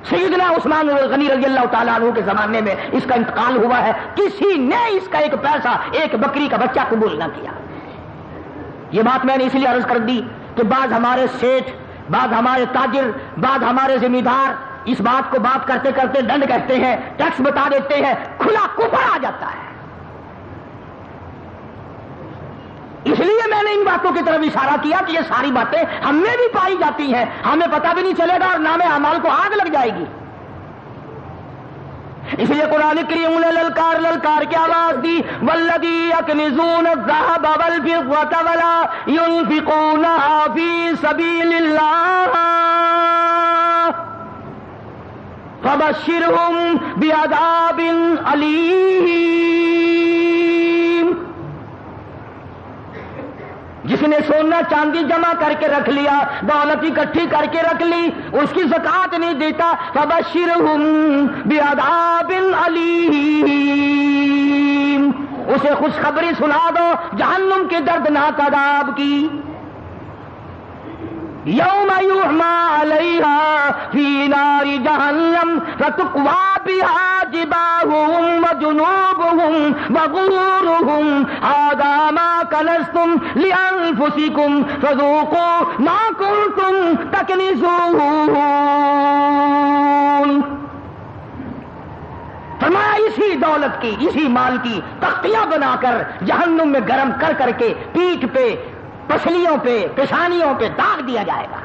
سیدنا عثمان غنی رضی اللہ تعالیٰ عنہ کے زمانے میں اس کا انتقال ہوا ہے، کسی نے اس کا ایک پیسہ ایک بکری کا بچہ قبول نہ کیا. یہ بات میں نے اس لیے عرض کر دی کہ بعض ہمارے سیٹھ، بعض ہمارے تاجر، بعض ہمارے ذمہ دار اس بات کو بات کرتے کرتے ڈنڈ کہتے ہیں، ٹیکس بتا دیتے ہیں، کھلا کفر آ جاتا ہے. اس لیے میں نے ان باتوں کی طرف اشارہ کیا کہ یہ ساری باتیں ہم میں بھی پائی جاتی ہیں، ہمیں پتہ بھی نہیں چلے گا اور نام اعمال کو آگ لگ جائے گی. اس لیے قرآن کریم نے للکار للکار کی آواز دی، والذی یکنزون الذهب والفضة ولا ينفقونها في سبیل اللہ فبشرهم بعذاب علیم. جس نے سونا چاندی جمع کر کے رکھ لیا، دولت اکٹھی کر کے رکھ لی، اس کی زکوٰۃ نہیں دیتا، فبشرهم بعذاب علیم، اسے خوشخبری سنا دو جہنم کے دردناک عذاب کی. یوم یحمى علیہا فی نار جہنم فتقوی بہا جباہہم وجنوبہم وظہورہم ھذا ما کنزتم لانفسکم فذوقوا ما کنتم تکنزون. فرمایا اسی دولت کی، اسی مال کی تختیاں بنا کر جہنم میں گرم کر کر کے پیٹھ پہ، پسلیوں پہ، پیشانیوں پہ داغ دیا جائے گا.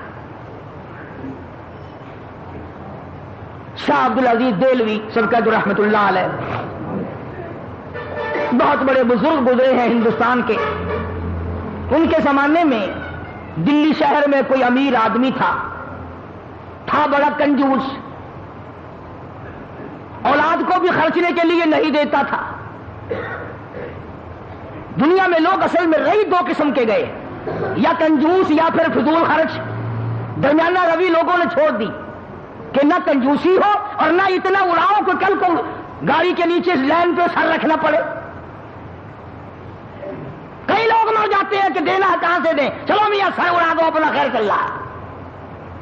شاہ عبدالعزیز دہلوی سرکت رحمت اللہ علیہ بہت بڑے بزرگ گزرے ہیں ہندوستان کے. ان کے زمانے میں دلی شہر میں کوئی امیر آدمی تھا بڑا کنجوس، اولاد کو بھی خرچنے کے لیے نہیں دیتا تھا. دنیا میں لوگ اصل میں رہی دو قسم کے گئے، یا کنجوس یا پھر فضول خرچ. درمیانہ روی لوگوں نے چھوڑ دی کہ نہ کنجوسی ہو اور نہ اتنا اڑاؤ کہ کل کو گاڑی کے نیچے لین پہ سر رکھنا پڑے. کئی لوگ مر جاتے ہیں کہ دینا ہے کہاں سے دیں، چلو میاں سر اڑا دو اپنا خیر چل رہا ہے،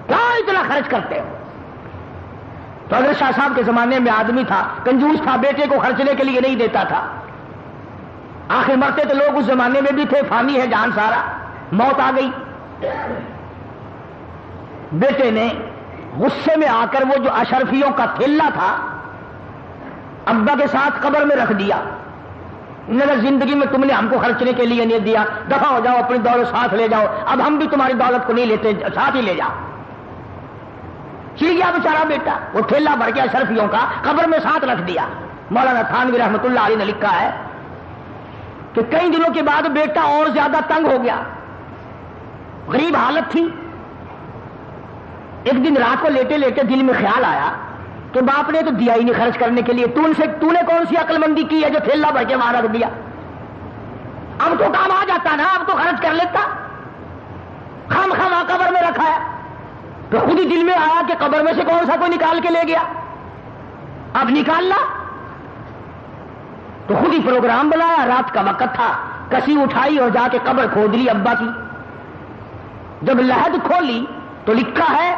کہاں اتنا خرچ کرتے ہو. تو حضرت شاہ صاحب کے زمانے میں آدمی تھا، کنجوس تھا، بیٹے کو خرچنے کے لیے نہیں دیتا تھا. آخر مرتے تو لوگ اس زمانے میں بھی تھے، فانی ہے جان سارا، موت آ گئی. بیٹے نے غصے میں آ کر وہ جو اشرفیوں کا تھیلا تھا ابا کے ساتھ قبر میں رکھ دیا. اگر زندگی میں تم نے ہم کو خرچنے کے لیے نہیں دیا، دفع ہو جاؤ، اپنی دولت ساتھ لے جاؤ، اب ہم بھی تمہاری دولت کو نہیں لیتے، ساتھ ہی لے جاؤ. چل گیا بیچارہ بیٹا، وہ تھیلا بھر کے اشرفیوں کا قبر میں ساتھ رکھ دیا. مولانا تھانوی رحمۃ اللہ علیہ نے لکھا ہے کہ کئی دنوں کے بعد بیٹا اور زیادہ تنگ ہو گیا، غریب حالت تھی. ایک دن رات کو لیٹے لیٹے دل میں خیال آیا کہ باپ نے تو دیا ہی نہیں خرچ کرنے کے لیے، تو نے کون سی عقل مندی کی ہے جو تھیلا بھر کے وہاں رکھ دیا. اب تو کام آ جاتا نا، اب تو خرچ کر لیتا، خام خواہ قبر میں رکھا ہے. تو خود ہی دل میں آیا کہ قبر میں سے کون سا کوئی نکال کے لے گیا، اب نکالنا. تو خود ہی پروگرام بنایا، رات کا وقت تھا، کسی اٹھائی اور جا کے قبر کھود لی ابا کی. جب لحد کھولی تو لکھا ہے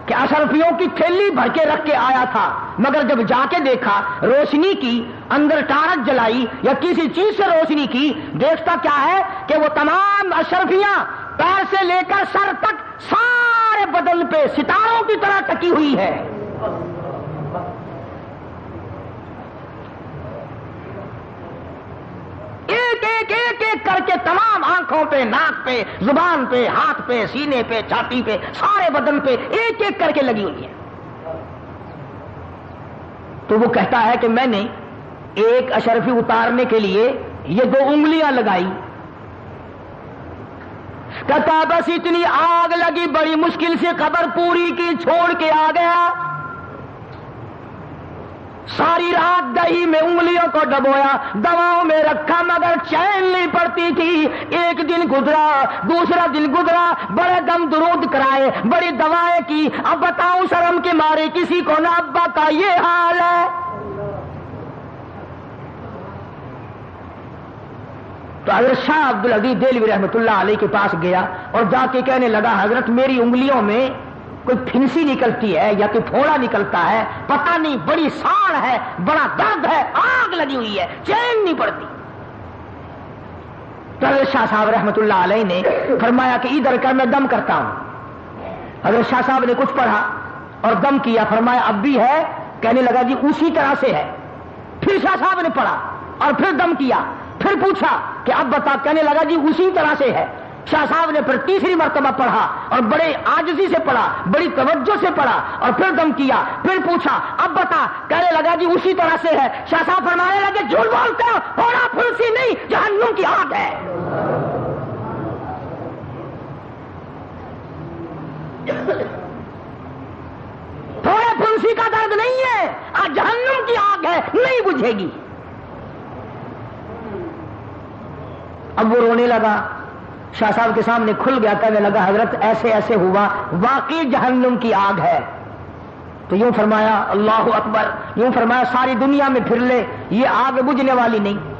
کہ اشرفیوں کی تھیلی بھر کے رکھ کے آیا تھا، مگر جب جا کے دیکھا روشنی کی، اندر ٹارچ جلائی یا کسی چیز سے روشنی کی، دیکھتا کیا ہے کہ وہ تمام اشرفیاں پیر سے لے کر سر تک سارے بدن پہ ستاروں کی طرح ٹکی ہوئی ہے. ایک ایک ایک ایک کر کے تمام آنکھوں پہ، ناک پہ، زبان پہ، ہاتھ پہ، سینے پہ، چھاتی پہ، سارے بدن پہ ایک ایک کر کے لگی ہوئی ہے. تو وہ کہتا ہے کہ میں نے ایک اشرفی اتارنے کے لیے یہ 2 انگلیاں لگائی. کہتا بس اتنی آگ لگی بڑی مشکل سے قبر پوری کی چھوڑ کے آ گیا. ساری رات دہی میں انگلیوں کو ڈبویا, دواؤں میں رکھا مگر چین نہیں پڑتی تھی. ایک دن گزرا, دوسرا دن گزرا, بڑے دم درود کرائے, بڑی دوائیں کی. اب بتاؤں شرم کے مارے کسی کو نہ ابا کا یہ حال ہے. تو حضرت شاہ عبدالعزیز دہلوی رحمۃ اللہ علیہ کے پاس گیا اور جا کے کہنے لگا حضرت میری انگلیوں میں کوئی پھنسی نکلتی ہے یا کوئی پھوڑا نکلتا ہے, پتہ نہیں, بڑی ساڑ ہے, بڑا درد ہے, آگ لگی ہوئی ہے, چین نہیں پڑتی. تو حضرت شاہ صاحب رحمۃ اللہ علیہ نے فرمایا کہ ادھر کر میں دم کرتا ہوں. حضرت شاہ صاحب نے کچھ پڑھا اور دم کیا, فرمایا اب بھی ہے؟ کہنے لگا جی اسی طرح سے ہے. پھر شاہ صاحب نے پڑھا اور پھر دم کیا, پھر پوچھا کہ اب بتا, کہنے لگا جی اسی طرح سے ہے. شاہ صاحب نے پھر تیسری مرتبہ پڑھا اور بڑے عاجزی سے پڑھا, بڑی توجہ سے پڑھا اور پھر دم کیا, پھر پوچھا اب بتا, کہنے لگا جی اسی طرح سے ہے. شاہ صاحب فرمانے لگے جھوٹ بولتے ہو, پھوڑا پھنسی نہیں, جہنم کی آگ ہے. تھوڑے پھنسی کا درد نہیں ہے, جہنم کی آگ ہے, نہیں بجھے گی. اب وہ رونے لگا, شاہ صاحب کے سامنے کھل گیا, کہنے لگا حضرت ایسے ایسے ہوا, واقعی جہنم کی آگ ہے. تو یوں فرمایا اللہ اکبر, یوں فرمایا ساری دنیا میں پھر لے, یہ آگ بجھنے والی نہیں.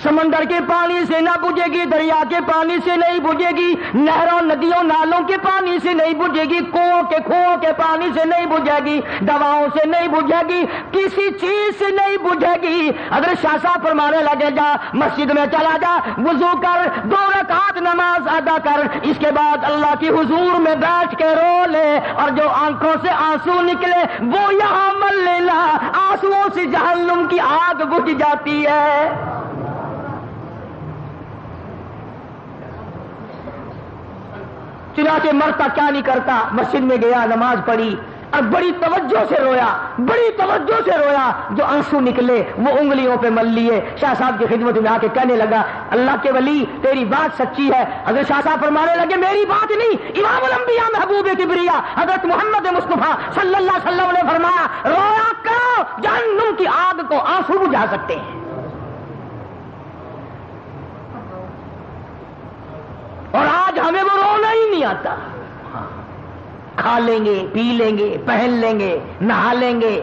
سمندر کے پانی سے نہ بجھے گی, دریا کے پانی سے نہیں بجھے گی, نہروں ندیوں نالوں کے پانی سے نہیں بجھے گی, کنووں کے پانی سے نہیں بجھے گی, دواؤں سے نہیں بجھے گی, کسی چیز سے نہیں بجھے گی. حضرت شاہ صاحب فرمانے لگے جا مسجد میں چلا جا, وضو کر, 2 رکعت نماز ادا کر, اس کے بعد اللہ کی حضور میں بیٹھ کے رو لے, اور جو آنکھوں سے آنسو نکلے وہ یہاں مل لینا, آنسوؤں سے جہنم کی آگ بجھ جاتی ہے. چنانچہ مرتا کیا نہیں کرتا, مسجد میں گیا, نماز پڑھی اور بڑی توجہ سے رویا, بڑی توجہ سے رویا, جو آنسو نکلے وہ انگلیوں پہ مل لیے. شاہ صاحب کی خدمت میں آ کے کہنے لگا اللہ کے ولی تیری بات سچی ہے. حضرت شاہ صاحب فرمانے لگے میری بات نہیں, امام الانبیاء محبوب کبریا حضرت محمد مصطفیٰ صلی اللہ علیہ وسلم نے فرمایا رویا کرو, جہنم کی آگ کو آنسو بجھا سکتے ہیں. اور آج ہمیں وہ رونا ہی نہیں آتا. کھا لیں گے, پی لیں گے, پہن لیں گے, نہا لیں گے,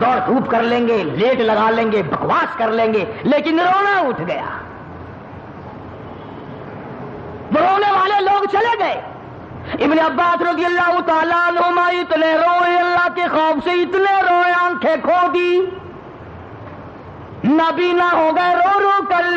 دوڑ دھوپ کر لیں گے, لیٹ لگا لیں گے, بکواس کر لیں گے, لیکن رونا اٹھ گیا. وہ رونے والے لوگ چلے گئے. ابن عباس رضی اللہ تعالیٰ عنہما اتنے روئے, اللہ کے خوف سے اتنے روئے, آنکھیں کھو دی, نابینا ہو گئے رو رو کر.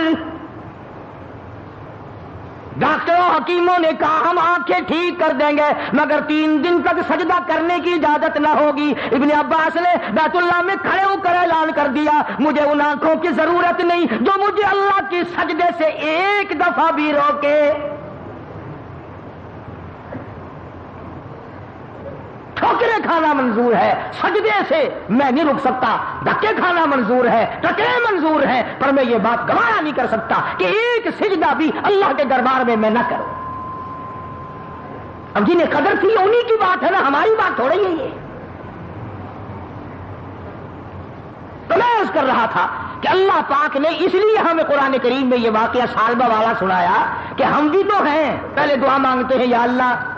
ڈاکٹروں حکیموں نے کہا ہم آنکھیں ٹھیک کر دیں گے مگر 3 دن تک سجدہ کرنے کی اجازت نہ ہوگی. ابن عباس نے بیت اللہ میں کھڑے ہو کر اعلان کر دیا مجھے ان آنکھوں کی ضرورت نہیں جو مجھے اللہ کی سجدے سے ایک دفعہ بھی روکے. ٹھوکرے کھانا منظور ہے, سجدے سے میں نہیں رک سکتا. دھکے کھانا منظور ہے, ٹکرے منظور ہیں, پر میں یہ بات گوارا نہیں کر سکتا کہ ایک سجدہ بھی اللہ کے دربار میں نہ کروں. اب جنہیں قدر تھی انہی کی بات ہے نا, ہماری بات تھوڑی ہے یہ. تو میں عرض کر رہا تھا کہ اللہ پاک نے اس لیے ہمیں قرآن کریم میں یہ واقعہ سالبہ والا سنایا کہ ہم بھی تو ہیں. پہلے دعا مانگتے ہیں یا اللہ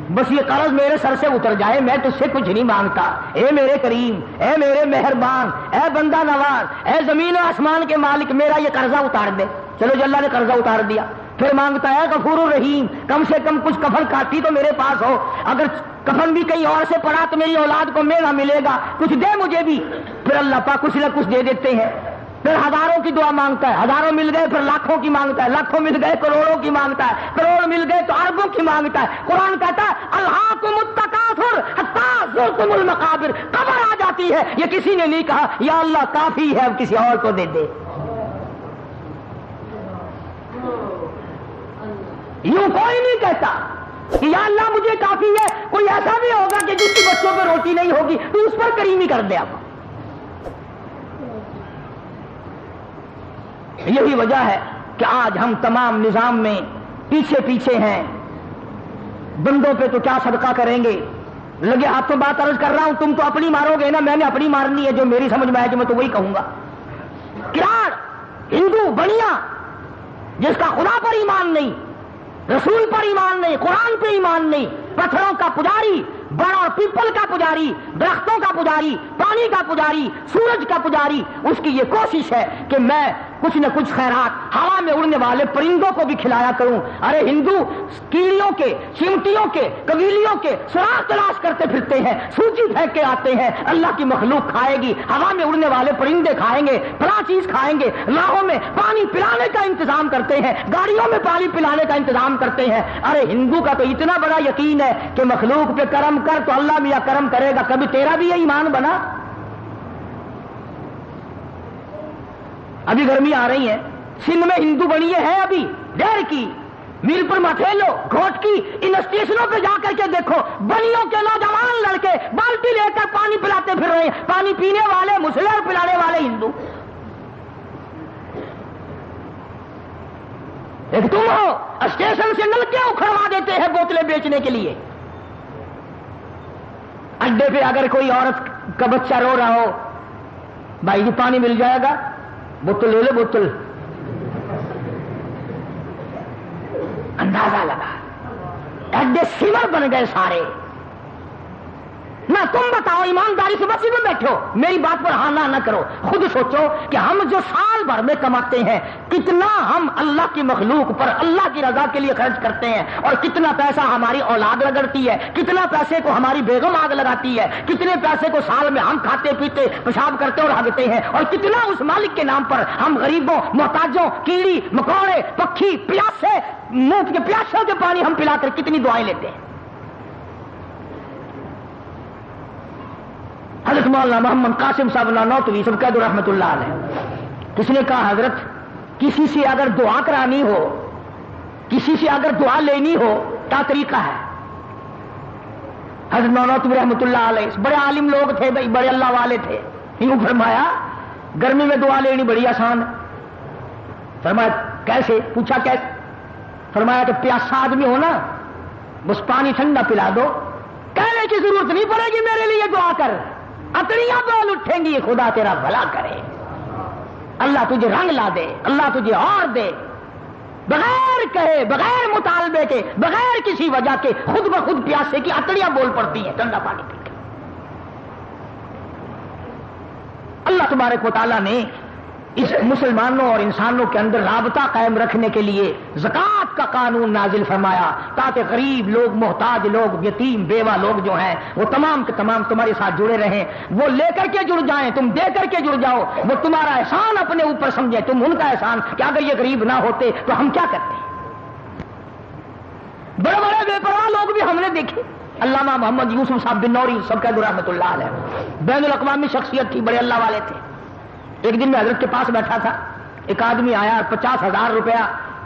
بس یہ قرض میرے سر سے اتر جائے, میں تجھ سے کچھ نہیں مانگتا, اے میرے کریم, اے میرے مہربان, اے بندہ نواز, اے زمین و آسمان کے مالک, میرا یہ قرضہ اتار دے. چلو جو اللہ نے قرضہ اتار دیا, پھر مانگتا ہے غفور الرحیم, کم سے کم کچھ کفن کاٹی تو میرے پاس ہو, اگر کفن بھی کہیں اور سے پڑا تو میری اولاد کو میرا ملے گا, کچھ دے مجھے بھی. پھر اللہ پاک کچھ نہ کچھ دے دیتے ہیں. پھر ہزاروں کی دعا مانگتا ہے, ہزاروں مل گئے پھر لاکھوں کی مانگتا ہے, لاکھوں مل گئے کروڑوں کی مانگتا ہے, کروڑ مل گئے تو اربوں کی مانگتا ہے. قرآن کہتا ہے الہاکم التکاثر حتی زرتم المقابر, قبر آ جاتی ہے. یہ کسی نے نہیں کہا یا اللہ کافی ہے اب کسی اور کو دے دے. یوں کوئی نہیں کہتا کہ یا اللہ مجھے کافی ہے. کوئی ایسا بھی ہوگا کہ جس کی بچوں پہ روٹی نہیں ہوگی تو اس پر کریمی کر دے. اب یہی وجہ ہے کہ آج ہم تمام نظام میں پیچھے پیچھے ہیں. بندوں پہ تو کیا صدقہ کریں گے. لگے ہاتھوں بات عرض کر رہا ہوں, تم تو اپنی مارو گے نا, میں نے اپنی مارنی ہے, جو میری سمجھ میں آئے جو میں تو وہی کہوں گا. کراڑ ہندو بنیا جس کا خدا پر ایمان نہیں, رسول پر ایمان نہیں, قرآن پہ ایمان نہیں, پتھروں کا پجاری, بڑ اور پیپل کا پجاری, درختوں کا پجاری, پانی کا پجاری, سورج کا پجاری, اس کی یہ کوشش ہے کہ میں کچھ نہ کچھ خیرات ہوا میں اڑنے والے پرندوں کو بھی کھلایا کروں. ارے ہندو کیڑیوں کے, چمٹیوں کے, قبیلیوں کے سراغ تلاش کرتے پھرتے ہیں, سوچی پھینک کے آتے ہیں, اللہ کی مخلوق کھائے گی, ہوا میں اڑنے والے پرندے کھائیں گے, فلاں چیز کھائیں گے, راہوں میں پانی پلانے کا انتظام کرتے ہیں, گاڑیوں میں پانی پلانے کا انتظام کرتے ہیں. ارے ہندو کا تو اتنا بڑا یقین ہے کہ مخلوق پہ کرم کر تو اللہ میاں کرم کرے گا. کبھی تیرا بھی یہ ایمان بنا؟ ابھی گرمی آ رہی ہے, سندھ میں ہندو بنیے ہیں ابھی, ڈیر کی, میل پر مٹھیلو, گھوٹ کی, ان اسٹیشنوں پہ جا کر کے دیکھو, بنیوں کے نوجوان لڑکے بالٹی لے کر پانی پلاتے پھر رہے ہیں, پانی پینے والے مسلم اور پلانے والے ہندو. ایک تم ہو اسٹیشن سے نلکے اکھڑوا دیتے ہیں بوتلیں بیچنے کے لیے. اڈے پہ اگر کوئی عورت کا بچہ رو رہا ہو, بھائی جی پانی مل جائے گا, بوتل لے لو, بوتل. اندازہ لگا, اڈے سیور بن گئے سارے. نہ تم بتاؤ, ایمانداری سے مسجد میں بیٹھو, میری بات پر ہاں نہ کرو, خود سوچو کہ ہم جو سال بھر میں کماتے ہیں کتنا ہم اللہ کی مخلوق پر اللہ کی رضا کے لیے خرچ کرتے ہیں, اور کتنا پیسہ ہماری اولاد رگڑتی ہے, کتنا پیسے کو ہماری بیگم آگ لگاتی ہے, کتنے پیسے کو سال میں ہم کھاتے پیتے پیشاب کرتے اور ہگتے ہیں, اور کتنا اس مالک کے نام پر ہم غریبوں, محتاجوں, کیڑی مکوڑے, پکھی, پیاسے, منہ کے پیاسوں کے پانی ہم پلا کر کتنی دعائیں لیتے ہیں. حضرت مولانا محمد قاسم صاحب نانوتوی سب قید رحمت اللہ علیہ, کس نے کہا حضرت کسی سے اگر دعا کرانی ہو, کسی سے اگر دعا لینی ہو کیا طریقہ ہے؟ حضرت نانوتوی رحمت اللہ علیہ بڑے عالم لوگ تھے بھائی, بڑے اللہ والے تھے. یوں فرمایا گرمی میں دعا لینی بڑی آسان ہے. فرمایا کیسے؟ پوچھا کیسے؟ فرمایا کہ پیاسا آدمی ہو نا, بس پانی ٹھنڈا پلا دو, کہنے کی ضرورت نہیں پڑے گی میرے لیے دعا کر, اٹڑیاں بول اٹھیں گی, خدا تیرا بھلا کرے, اللہ تجھے رنگ لا دے, اللہ تجھے اور دے. بغیر کہے, بغیر مطالبے کے, بغیر کسی وجہ کے خود بخود پیاسے کی اٹڑیاں بول پڑتی ہیں ٹھنڈا پانی پی کے. اللہ تبارک و تعالیٰ نے اس مسلمانوں اور انسانوں کے اندر رابطہ قائم رکھنے کے لیے زکوٰۃ کا قانون نازل فرمایا, تاکہ غریب لوگ, محتاج لوگ, یتیم بیوہ لوگ جو ہیں وہ تمام کے تمام تمہارے ساتھ جڑے رہیں, وہ لے کر کے جڑ جائیں, تم دے کر کے جڑ جاؤ, وہ تمہارا احسان اپنے اوپر سمجھیں, تم ان کا احسان, کہ اگر یہ غریب نہ ہوتے تو ہم کیا کرتے. بڑے بڑے بے پرواہ لوگ بھی ہم نے دیکھے. علامہ محمد یوسف صاحب بن نوری سب قید رحمت اللہ علیہ بین الاقوامی شخصیت تھی, بڑے اللہ والے تھے. ایک دن میں حضرت کے پاس بیٹھا تھا, ایک آدمی آیا 50,000 روپیہ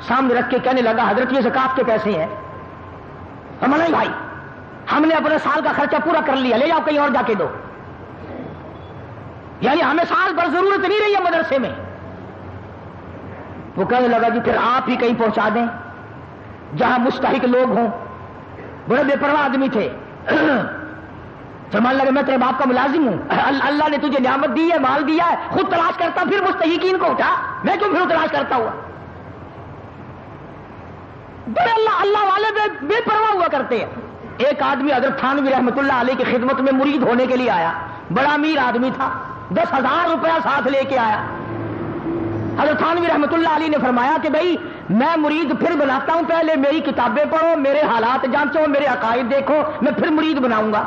سامنے رکھ کے کہنے لگا حضرت یہ زکوٰۃ کے پیسے ہیں. ہم نہیں بھائی, ہم نے اپنے سال کا خرچہ پورا کر لیا, لے جاؤ کہیں اور جا کے دو. یعنی ہمیں سال بھر ضرورت نہیں رہی ہے مدرسے میں. وہ کہنے لگا جی پھر آپ ہی کہیں پہنچا دیں جہاں مستحق لوگ ہوں. بڑے بے پرواہ آدمی تھے. فرمانے لگے میں تیرے باپ کا ملازم ہوں, اللہ نے تجھے نعمت دی ہے, مال دیا ہے, خود تلاش کرتا پھر مستحقین کو اٹھا, میں کیوں پھر تلاش کرتا ہوا. بڑے اللہ والے بے پرواہ ہوا کرتے ہیں. ایک آدمی حضرت تھانوی رحمت اللہ علیہ کی خدمت میں مرید ہونے کے لیے آیا, بڑا امیر آدمی تھا, 10,000 روپیہ ساتھ لے کے آیا. حضرت تھانوی رحمت اللہ علیہ نے فرمایا کہ بھائی میں مرید پھر بناتا ہوں, پہلے میری کتابیں پڑھو, میرے حالات جانچو, میرے عقائد دیکھو, میں پھر مرید بناؤں گا.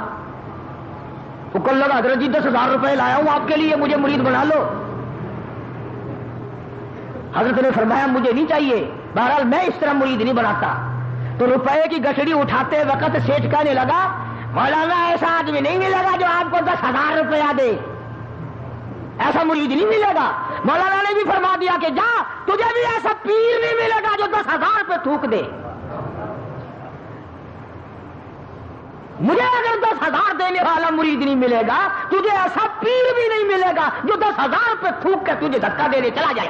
تو کل لگا حضرت جی 10,000 روپے لایا ہوں آپ کے لیے, مجھے مرید بنا لو. حضرت نے فرمایا مجھے نہیں چاہیے, بہرحال میں اس طرح مرید نہیں بناتا. تو روپے کی گٹھڑی اٹھاتے وقت سیٹھ کہنے لگا مولانا ایسا آدمی نہیں ملے گا جو آپ کو 10,000 روپیہ دے, ایسا مرید نہیں ملے گا. مولانا نے بھی فرما دیا کہ جا, تجھے بھی ایسا پیر نہیں ملے گا جو 10,000 پہ تھوک دے. مجھے اگر 10,000 دینے والا مرید نہیں ملے گا, تجھے ایسا پیر بھی نہیں ملے گا جو 10,000 پہ تھوک کر تجھے دھکا دے دے چلا جائے.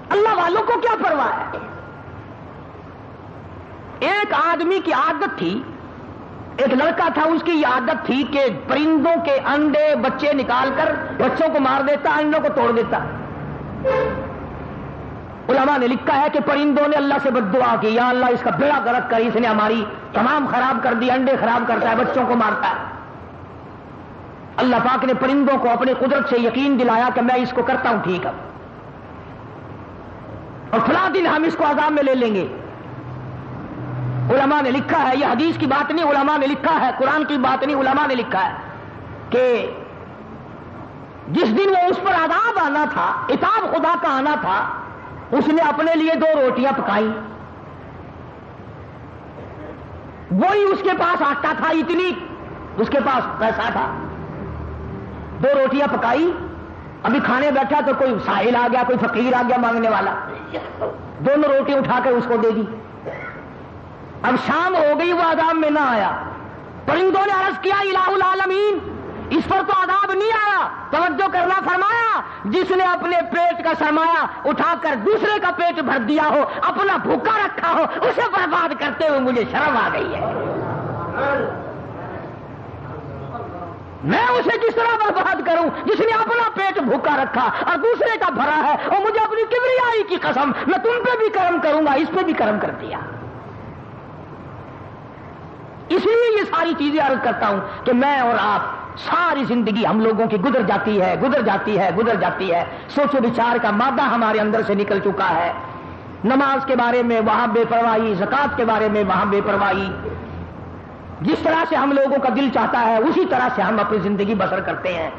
اللہ والوں کو کیا پرواہ ہے. ایک آدمی کی عادت تھی، ایک لڑکا تھا، اس کی یہ عادت تھی کہ پرندوں کے انڈے بچے نکال کر بچوں کو مار دیتا، انڈوں کو توڑ دیتا۔ علماء نے لکھا ہے کہ پرندوں نے اللہ سے بد دعا کی، یا اللہ اس کا بیڑا غرق کر، اس نے ہماری تمام خراب کر دی، انڈے خراب کرتا ہے، بچوں کو مارتا ہے۔ اللہ پاک نے پرندوں کو اپنی قدرت سے یقین دلایا کہ میں اس کو کرتا ہوں ٹھیک ہے، اور فلاں دن ہم اس کو عذاب میں لے لیں گے۔ علماء نے لکھا ہے، یہ حدیث کی بات نہیں، علماء نے لکھا ہے، قرآن کی بات نہیں، علماء نے لکھا ہے کہ جس دن وہ اس پر عذاب آنا تھا، عتاب خدا کا آنا تھا، اس نے اپنے لیے 2 روٹیاں پکائی، وہی اس کے پاس آٹا تھا، اتنی اس کے پاس پیسہ تھا، 2 روٹیاں پکائی، ابھی کھانے بیٹھا تو کوئی سائل آ گیا، کوئی فقیر آ گیا مانگنے والا، دونوں روٹی اٹھا کر اس کو دے دی۔ اب شام ہو گئی، وہ عذاب میں نہ آیا۔ پرندوں نے عرض کیا الہ العالمین، اس پر تو عذاب نہیں آیا، توجہ کرنا فرمایا، جس نے اپنے پیٹ کا سرمایہ اٹھا کر دوسرے کا پیٹ بھر دیا ہو، اپنا بھوکا رکھا ہو، اسے برباد کرتے ہوئے مجھے شرم آ گئی ہے۔ میں اسے کس طرح برباد کروں جس نے اپنا پیٹ بھوکا رکھا اور دوسرے کا بھرا ہے، اور مجھے اپنی کبریائی کی قسم، میں تم پہ بھی کرم کروں گا، اس پہ بھی کرم کر دیا۔ اس لیے یہ ساری چیزیں عرض کرتا ہوں کہ میں اور آپ ساری زندگی ہم لوگوں کی گزر جاتی ہے، گزر جاتی ہے، گزر جاتی ہے، سوچ و بچار کا مادہ ہمارے اندر سے نکل چکا ہے۔ نماز کے بارے میں وہاں بے پرواہی، زکوٰۃ کے بارے میں وہاں بے پرواہی، جس طرح سے ہم لوگوں کا دل چاہتا ہے اسی طرح سے ہم اپنی زندگی بسر کرتے ہیں۔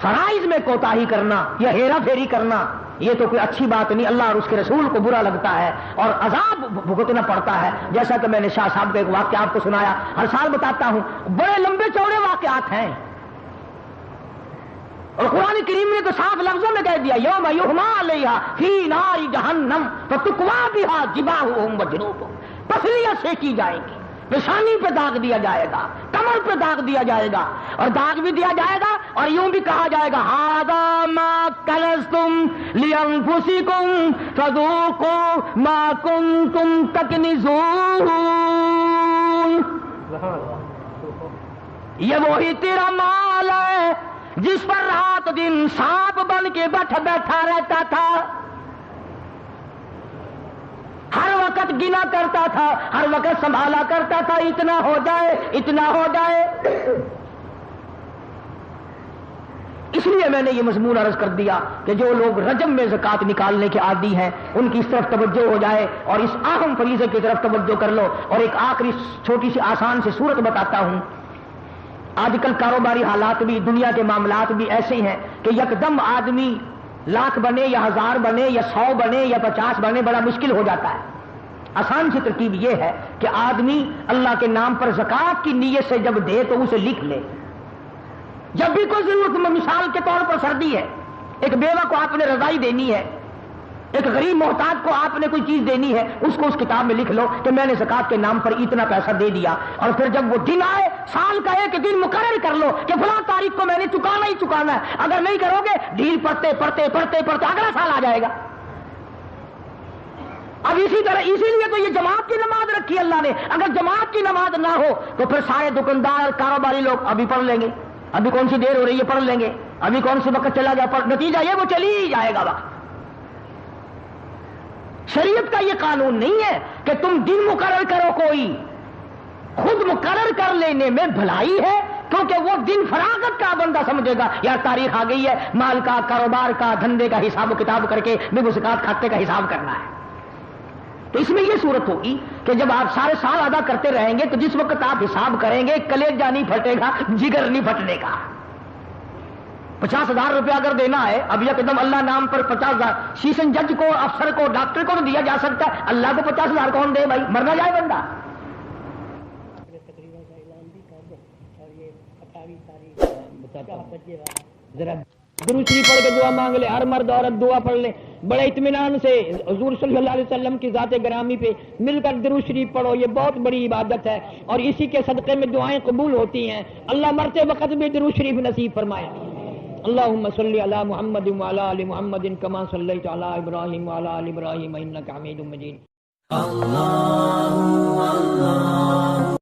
فرائض میں کوتاہی کرنا یا ہیرا پھیری کرنا یہ تو کوئی اچھی بات نہیں، اللہ اور اس کے رسول کو برا لگتا ہے اور عذاب بھگتنا پڑتا ہے۔ جیسا کہ میں نے شاہ صاحب کا ایک واقعہ آپ کو سنایا، ہر سال بتاتا ہوں، بڑے لمبے چوڑے واقعات ہیں، اور قرآن کریم نے تو صاف لفظوں میں کہہ دیا یوم یحمیٰ علیہا فی نار جہنم فتکویٰ بہا جباہہم وجنوبہم، پسلیاں سینکی جائیں گی، پیشانی پہ داغ دیا جائے گا، کمر پہ داغ دیا جائے گا، اور داغ بھی دیا جائے گا اور یوں بھی کہا جائے گا ھذا ما کنزتم لانفسکم فذوقوا ما کنتم تکنزون، یہ وہی تیرا مال ہے جس پر رات دن سانپ بن کے بیٹھا رہتا تھا، ہر وقت گنا کرتا تھا، ہر وقت سنبھالا کرتا تھا، اتنا ہو جائے اتنا ہو جائے۔ اس لیے میں نے یہ مضمون عرض کر دیا کہ جو لوگ رجب میں زکوٰۃ نکالنے کے عادی ہیں ان کی اس طرف توجہ ہو جائے اور اس اہم فریضے کی طرف توجہ کر لو۔ اور ایک آخری چھوٹی سی آسان سی صورت بتاتا ہوں۔ آج کل کاروباری حالات بھی، دنیا کے معاملات بھی ایسے ہیں کہ یکدم آدمی لاکھ بنے یا 1000 بنے یا 100 بنے یا 50 بنے بڑا مشکل ہو جاتا ہے۔ آسان سی ترکیب یہ ہے کہ آدمی اللہ کے نام پر زکوٰۃ کی نیت سے جب دے تو اسے لکھ لے۔ جب بھی کوئی ضرورت، مثال کے طور پر سردی ہے، ایک بیوہ کو آپ نے رضائی دینی ہے، ایک غریب محتاج کو آپ نے کوئی چیز دینی ہے، اس کو اس کتاب میں لکھ لو کہ میں نے زکوٰۃ کے نام پر اتنا پیسہ دے دیا، اور پھر جب وہ دن آئے، سال کا ایک دن مقرر کر لو کہ فلاں تاریخ کو میں نے چکانا ہی چکانا ہے، اگر نہیں کرو گے ڈھیل پڑتے پڑتے پڑتے پڑتے اگلا سال آ جائے گا۔ اب اسی لیے تو یہ جماعت کی نماز رکھی اللہ نے، اگر جماعت کی نماز نہ ہو تو پھر سارے دکاندار کاروباری لوگ ابھی پڑھ لیں گے، ابھی کون سی دیر ہو رہی ہے پڑھ لیں گے، ابھی کون سی وقت چلا گیا نتیجہ یہ وہ چلی ہی جائے گا وقت۔ شریعت کا یہ قانون نہیں ہے کہ تم دن مقرر کرو، کوئی خود مقرر کر لینے میں بھلائی ہے، کیونکہ وہ دن فراغت کا بندہ سمجھے گا یار تاریخ آ گئی ہے، مال کا، کاروبار کا، دھندے کا حساب و کتاب کر کے میں زکوٰۃ کھاتے کا حساب کرنا ہے۔ تو اس میں یہ صورت ہوگی کہ جب آپ سارے سال ادا کرتے رہیں گے تو جس وقت آپ حساب کریں گے کلیجہ نہیں پھٹے گا، جگر نہیں پھٹنے کا۔ 50,000 روپیہ اگر دینا ہے، اب یکدم اللہ نام پر 50,000 سیشن جج کو، افسر کو، ڈاکٹر کو تو دیا جا سکتا ہے، اللہ کو 50,000 کون دے بھائی؟ مرنا جائے بندہ۔ ذرا درود شریف پڑھ کے دعا مانگ لے، ہر مرد عورت دعا پڑھ لے بڑے اطمینان سے، حضور صلی اللہ علیہ وسلم کی ذات گرامی پہ مل کر درود شریف پڑھو، یہ بہت بڑی عبادت ہے اور اسی کے صدقے میں دعائیں قبول ہوتی ہیں۔ اللہ مرتے وقت بھی درود شریف نصیب فرمائے۔ اللہم صلی علی محمد وعلی آل محمد کما صلیت علی ابراہیم وعلی آل ابراہیم انک حمید مجید۔ اللہ